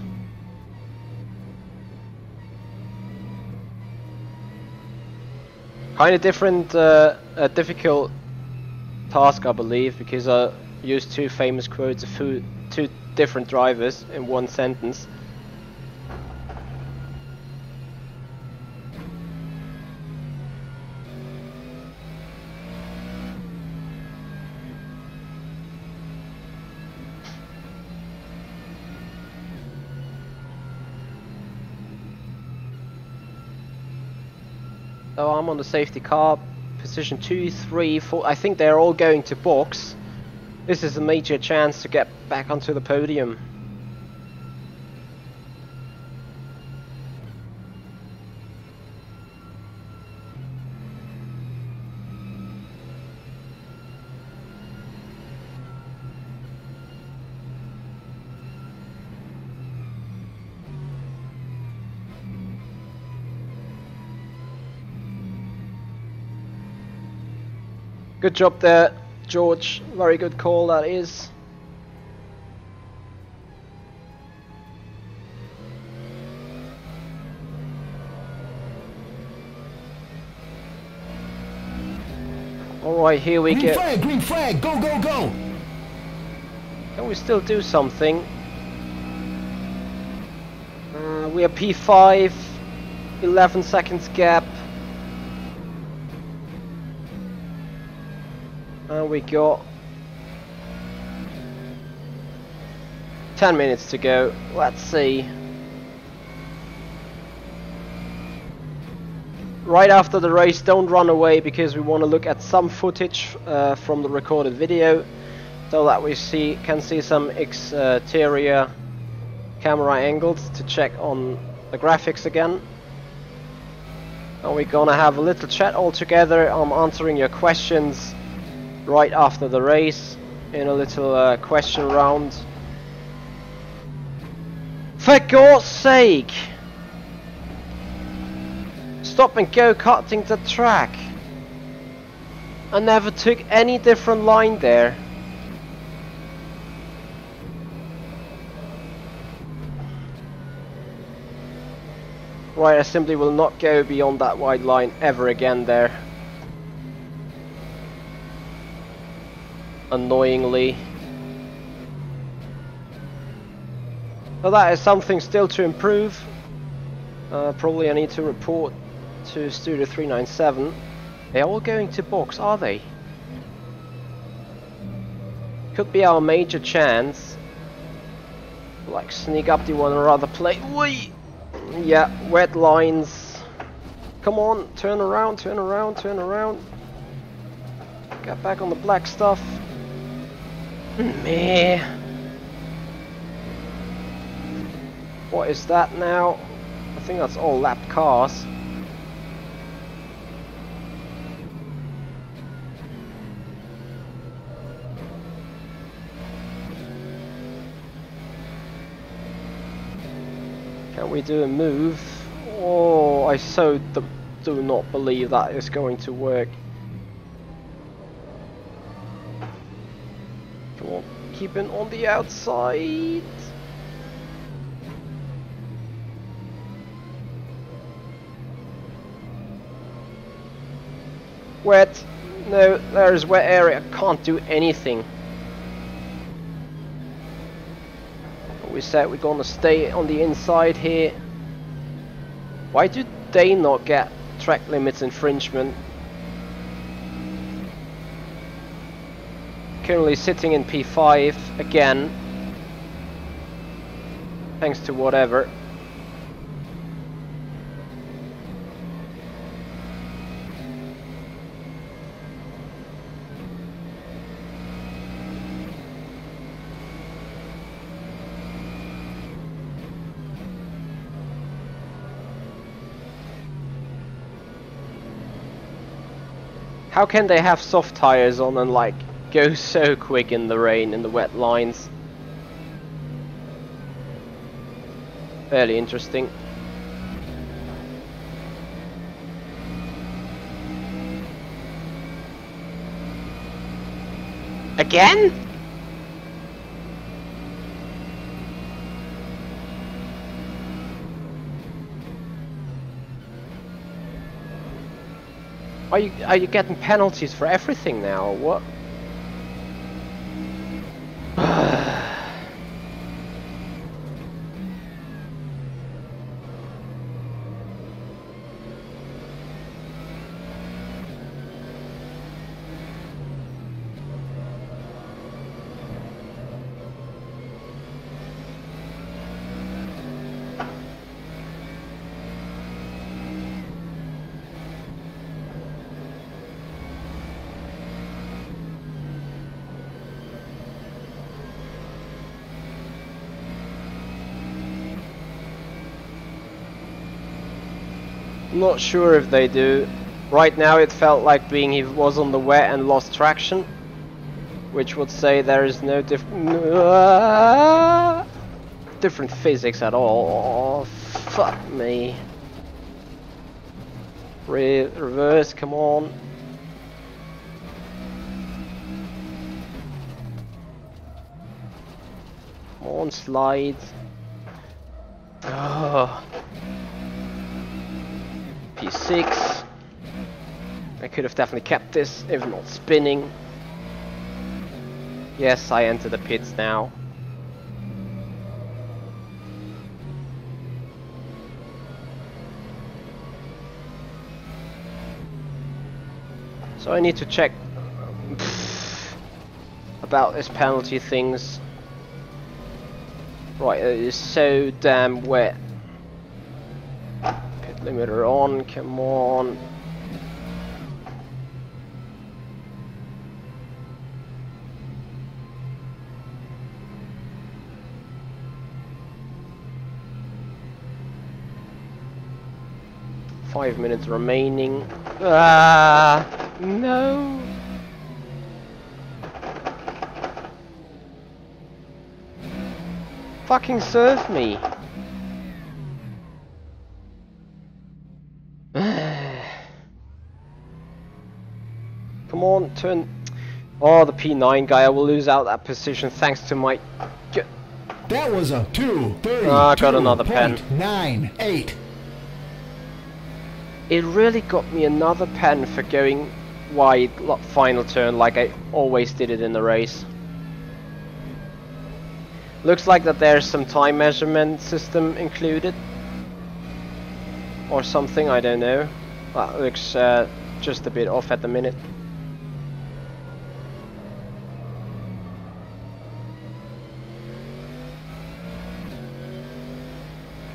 [SPEAKER 1] Kind of different, difficult task, I believe, because I used two famous quotes of two different drivers in one sentence. So I'm on the safety car, position 2, 3, 4. I think they're all going to box. This is a major chance to get back onto the podium. Good job there, George. Very good call that is. Alright, here we go.
[SPEAKER 2] Green flag, go, go, go!
[SPEAKER 1] Can we still do something? We are P5, 11 seconds gap. And we got 10 minutes to go. Let's see. Right after the race, don't run away, because we want to look at some footage from the recorded video, so that we can see some exterior camera angles to check on the graphics again. And we're gonna have a little chat all together. I'm answering your questions right after the race in a little question round. For God's sake! Stop and go cutting the track. I never took any different line there. Right, I simply will not go beyond that white line ever again there. Annoyingly. So that is something still to improve. Probably I need to report to Studio 397. They're all going to box, are they? Could be our major chance. Like sneak up the one or other play. Whee! Yeah, wet lines. Come on, turn around, turn around, turn around. Get back on the black stuff. Meh. What is that now? I think that's all lapped cars. Can we do a move? Oh, I so do not believe that is going to work. Come on, keep it on the outside. Wet. No, there is wet area. Can't do anything. We said we're gonna stay on the inside here. Why do they not get track limits infringement? Currently sitting in P5 again. Thanks to whatever. How can they have soft tires on and like go so quick in the rain, in the wet lines? Fairly interesting. Again? Are you getting penalties for everything now, or what? Not sure if they do. Right now it felt like he was on the wet and lost traction, which would say there is no different physics at all. Oh, fuck me. Reverse, come on. Come on, slide. Oh. P6. I could have definitely kept this if not spinning. Yes, I enter the pits now. So I need to check about this penalty things. Right, it is so damn wet. Pit limiter on, come on. Five minutes remaining. Ah, no. Fucking serve me. Come on, turn. Oh, the P9 guy. I will lose out that position thanks to my.
[SPEAKER 2] That was a 2:30.
[SPEAKER 1] I got another pen.
[SPEAKER 2] 9.8.
[SPEAKER 1] It really got me another pen for going wide final turn like I always did it in the race. Looks like that there's some time measurement system included. Or something, I don't know. That looks just a bit off at the minute.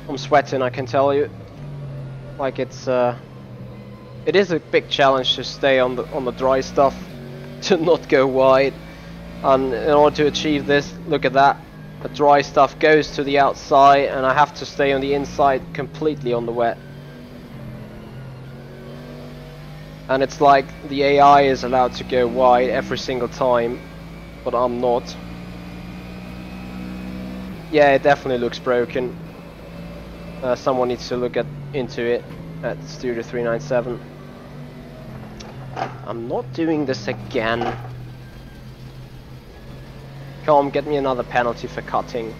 [SPEAKER 1] I'm sweating, I can tell you. Like it is a big challenge to stay on the dry stuff, to not go wide. And in order to achieve this, look at that. The dry stuff goes to the outside, and I have to stay on the inside completely on the wet. And it's like the AI is allowed to go wide every single time, but I'm not. Yeah, it definitely looks broken. Someone needs to look into it at Studio 397. I'm not doing this again. Come, get me another penalty for cutting.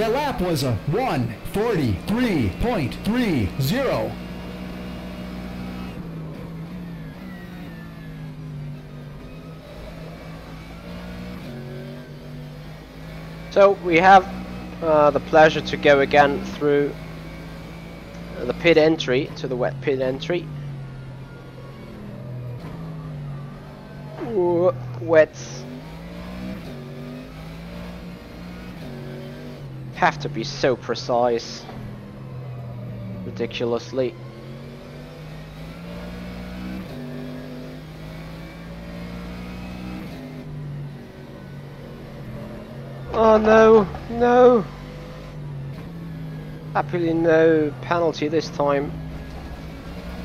[SPEAKER 2] That lap was a 1:43.30.
[SPEAKER 1] So we have the pleasure to go again through the pit entry, to the wet pit entry. Ooh, wet. Have to be so precise. Ridiculously. Oh no, no! Happily no penalty this time.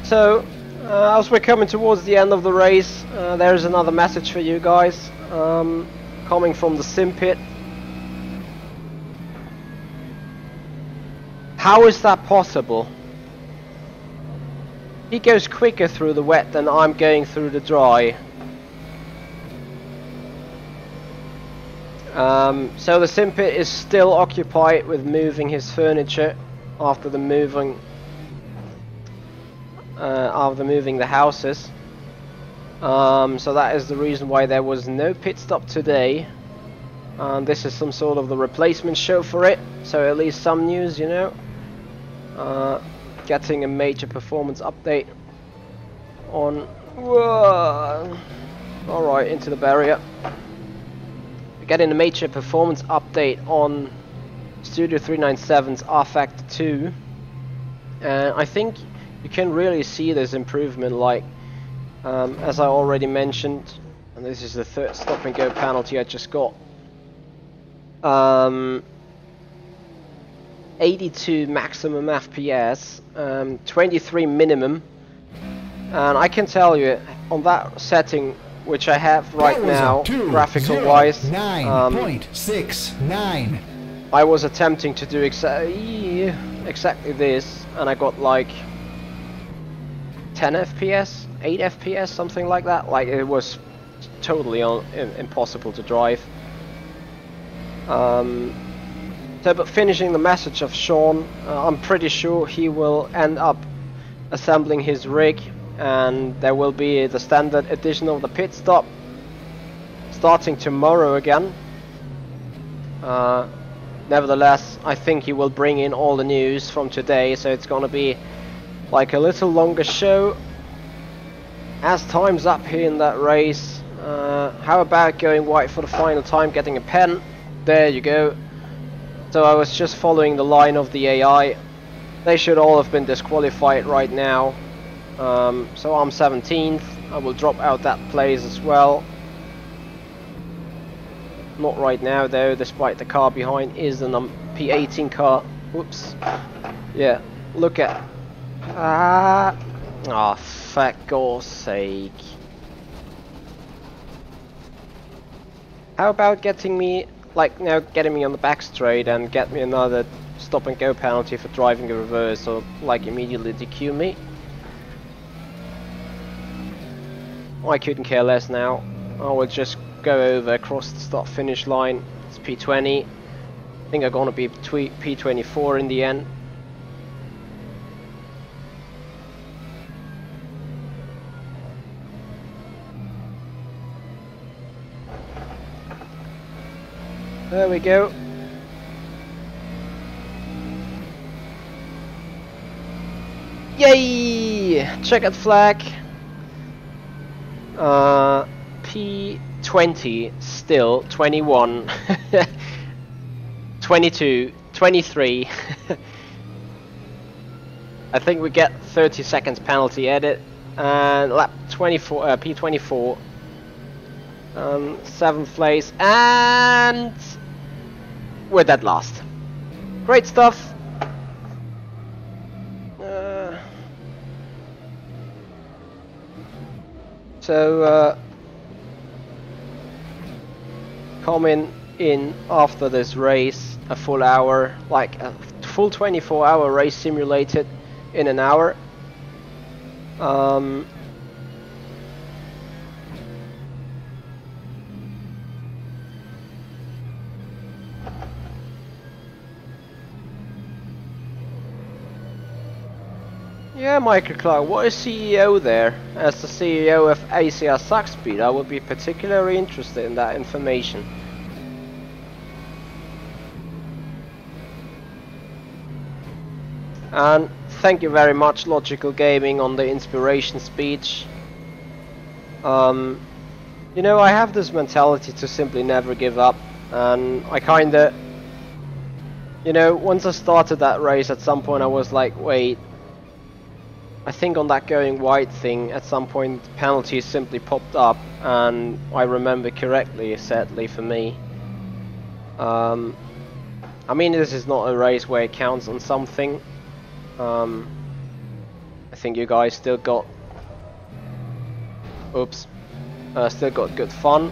[SPEAKER 1] So, as we're coming towards the end of the race, there's another message for you guys, coming from the Simpit. How is that possible? He goes quicker through the wet than I'm going through the dry. So the Simpit is still occupied with moving his furniture after the moving the houses. So that is the reason why there was no pit stop today. This is some sort of the replacement show for it. So at least some news, you know. Getting a major performance update on. Alright, into the barrier. Getting a major performance update on Studio 397's rFactor 2, and I think you can really see this improvement, like as I already mentioned, and this is the third stop and go penalty I just got. 82 maximum FPS, 23 minimum, and I can tell you on that setting, which I have right now, graphical wise,
[SPEAKER 2] 9.69.
[SPEAKER 1] I was attempting to do exactly this, and I got like 10 FPS, 8 FPS, something like that. Like, it was totally impossible to drive. But finishing the message of Sean, I'm pretty sure he will end up assembling his rig, and there will be the standard edition of the pit stop starting tomorrow again. Nevertheless, I think he will bring in all the news from today, so it's gonna be like a little longer show. As time's up here in that race, how about going white for the final time, getting a pen? There you go. So I was just following the line of the AI. They should all have been disqualified right now. So I'm 17th. I will drop out that place as well. Not right now though, despite the car behind is the P18 car. Whoops. Yeah, look at. For God's sake. How about getting me, like now, getting me on the back straight and get me another stop and go penalty for driving a reverse, or like immediately DQ me? I couldn't care less now. I will just go over across the start finish line. It's P20. I think I'm gonna be P24 in the end. There we go. Yay! Checkered flag. P20 still 21. 22, 23. I think we get 30 seconds penalty edit, and lap 24, P24. 7th place, and we're dead last. Great stuff. So coming in after this race, a full hour, like a full 24-hour race simulated in an hour. yeah, Michael Clark, what is CEO there? As the CEO of ACR Zakspeed, I would be particularly interested in that information. And thank you very much, Logical Gaming, on the inspiration speech. You know, I have this mentality to simply never give up, and I kinda, you know, once I started that race, at some point I was like, wait, I think on that going wide thing, at some point penalties simply popped up, and I remember correctly, sadly for me. I mean, this is not a race where it counts on something. I think you guys still got, still got good fun,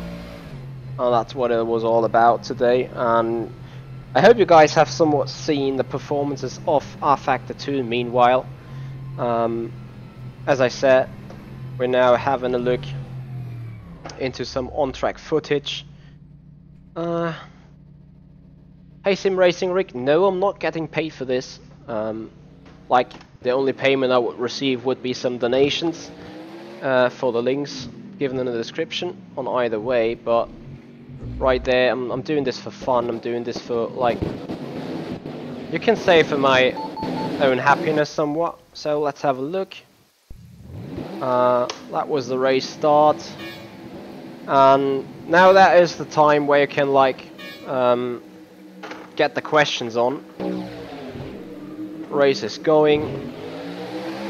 [SPEAKER 1] and that's what it was all about today. And I hope you guys have somewhat seen the performances of rFactor 2 meanwhile. As I said, we're now having a look into some on-track footage. Hey Sim Racing Rick, no, I'm not getting paid for this. Like, the only payment I would receive would be some donations for the links given in the description on either way, but right there, I'm doing this for fun. I'm doing this for, like, you can say for my own happiness somewhat. So let's have a look. That was the race start, and now that is the time where you can, like, get the questions on. Race is going.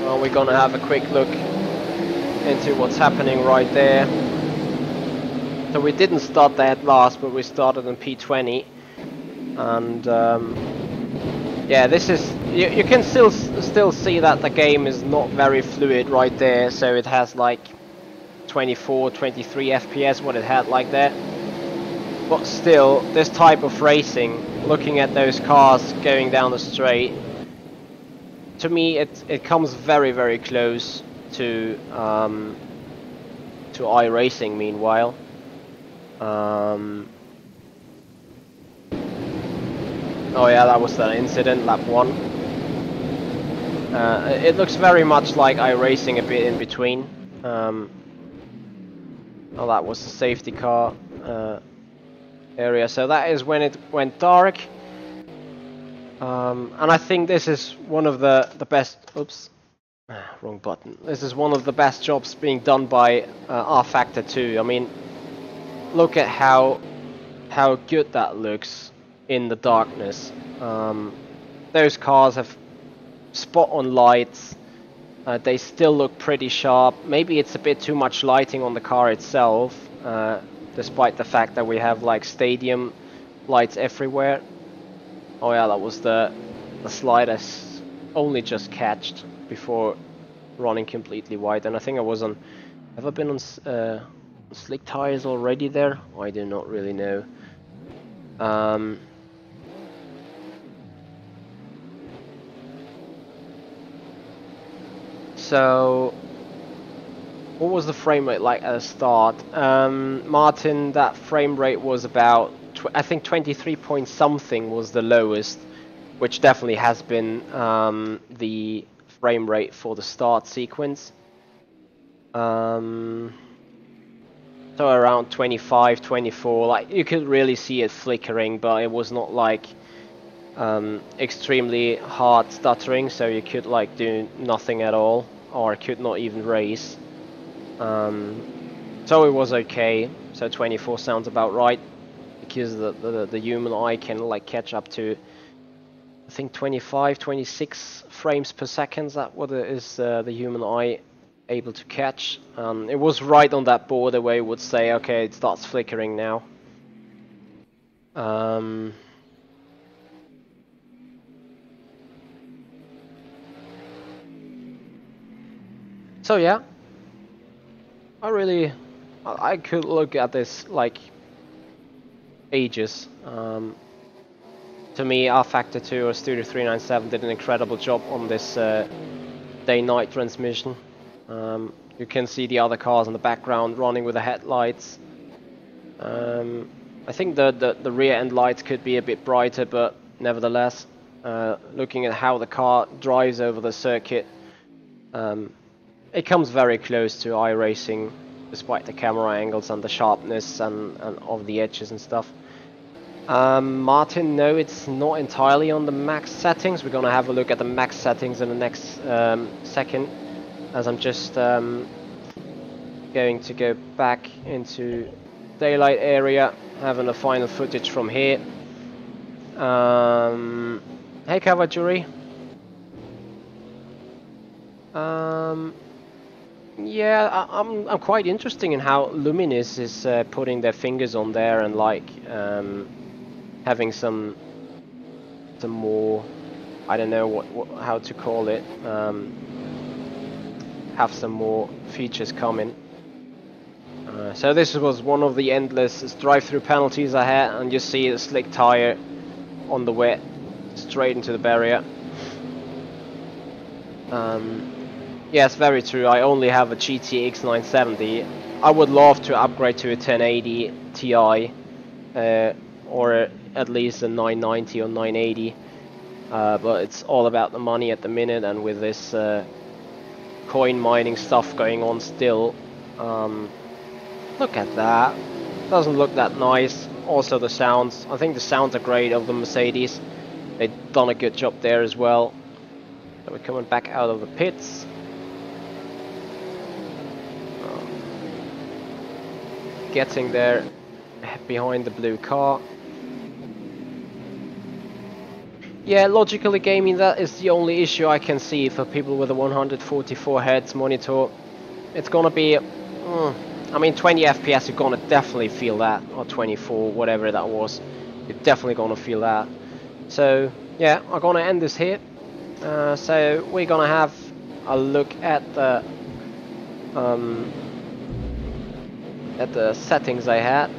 [SPEAKER 1] We're gonna have a quick look into what's happening right there. So we didn't start that last, but we started in P20, and yeah, this is, you can still see that the game is not very fluid right there. So it has like 24, 23 FPS, what it had like that. But still, this type of racing, looking at those cars going down the straight, to me it comes very, very close to iRacing meanwhile. Oh yeah, that was the incident, lap 1. It looks very much like iRacing a bit in between. Oh, that was the safety car area, so that is when it went dark. And I think this is one of the best, wrong button. This is one of the best jobs being done by rFactor 2. I mean, look at how good that looks in the darkness. Those cars have spot on lights. They still look pretty sharp. Maybe it's a bit too much lighting on the car itself, despite the fact that we have like stadium lights everywhere. Oh yeah, that was the slide I only just catched before running completely wide. And I think I was on, have I been on slick tires already there? I do not really know. So what was the frame rate like at the start? Martin, that frame rate was about, I think 23 point something was the lowest, which definitely has been the frame rate for the start sequence. So around 25, 24, like you could really see it flickering, but it was not like extremely hard stuttering, so you could like do nothing at all, or could not even race. So it was okay. So 24 sounds about right, because the human eye can like catch up to, I think 25, 26 frames per second. That what is the human eye able to catch. It was right on that border where it would say, okay, it starts flickering now. So yeah, I could look at this like ages. To me, rFactor 2 or Studio 397 did an incredible job on this day-night transmission. You can see the other cars in the background running with the headlights. I think the rear end lights could be a bit brighter, but nevertheless, looking at how the car drives over the circuit, It comes very close to iRacing, despite the camera angles and the sharpness and of the edges and stuff. Martin, no, it's not entirely on the max settings. We're gonna have a look at the max settings in the next second, as I'm just going to go back into daylight area, having the final footage from here. Hey Kawajuri. Yeah, I'm quite interested in how Luminous is putting their fingers on there and like having some more, I don't know how to call it, have some more features coming. So this was one of the endless drive-through penalties I had, and you see a slick tire on the wet straight into the barrier. Yes, very true. I only have a GTX 970. I would love to upgrade to a 1080 Ti, or at least a 990 or 980. But it's all about the money at the minute, and with this coin mining stuff going on still. Look at that. Doesn't look that nice. Also the sounds. I think the sounds are great of the Mercedes. They've done a good job there as well. So we're coming back out of the pits. Getting there behind the blue car. Yeah, logically gaming, that is the only issue I can see for people with a 144 Hz monitor. It's gonna be, I mean 20 FPS you're gonna definitely feel that, or 24, whatever that was. You're definitely gonna feel that. So yeah, I'm gonna end this here. So we're gonna have a look at the settings I had,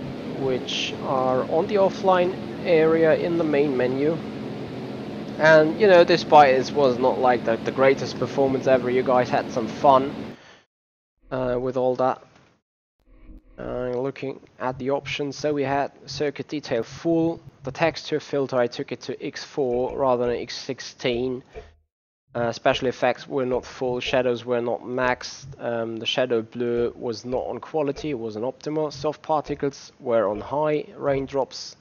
[SPEAKER 1] which are on the offline area in the main menu. And you know, despite it was not like the greatest performance ever, you guys had some fun with all that. Looking at the options, so we had circuit detail full, the texture filter I took it to X4 rather than X16. Special effects were not full, shadows were not maxed, the shadow blur was not on quality, it was on optimal, soft particles were on high, raindrops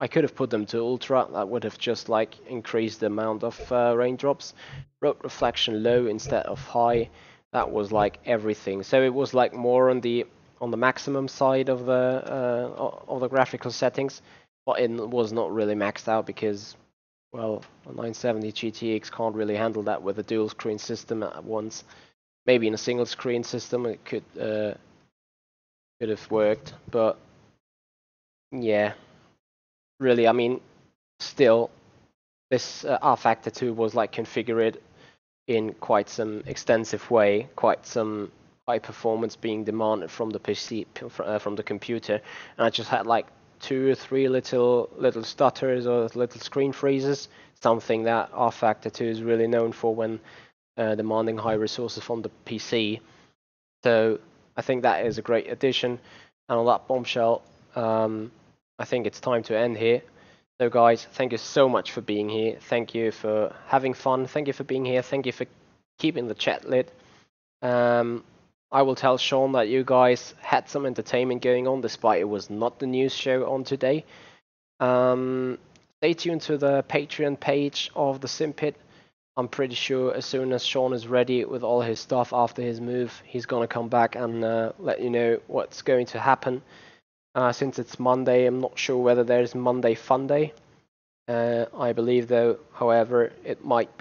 [SPEAKER 1] I could have put them to ultra, that would have just like increased the amount of raindrops. Road reflection low instead of high, that was like everything. So it was like more on the maximum side of the graphical settings, but it was not really maxed out because, well, a 970 GTX can't really handle that with a dual screen system at once. Maybe in a single screen system it could have worked, but yeah, really, I mean, still, this rFactor 2 was like configured in quite some extensive way, quite some high performance being demanded from the PC, from the computer, and I just had like 2 or 3 little stutters or little screen freezes, something that rFactor 2 is really known for when demanding high resources from the PC. So I think that is a great addition, and on that bombshell, I think it's time to end here. So guys, thank you so much for being here. Thank you for having fun. Thank you for being here. Thank you for keeping the chat lit. I will tell Sean that you guys had some entertainment going on, despite it was not the news show on today. Stay tuned to the Patreon page of the Simpit. I'm pretty sure as soon as Sean is ready with all his stuff after his move, he's gonna come back and let you know what's going to happen. Since it's Monday, I'm not sure whether there's Monday Fun Day. I believe though, however, it might be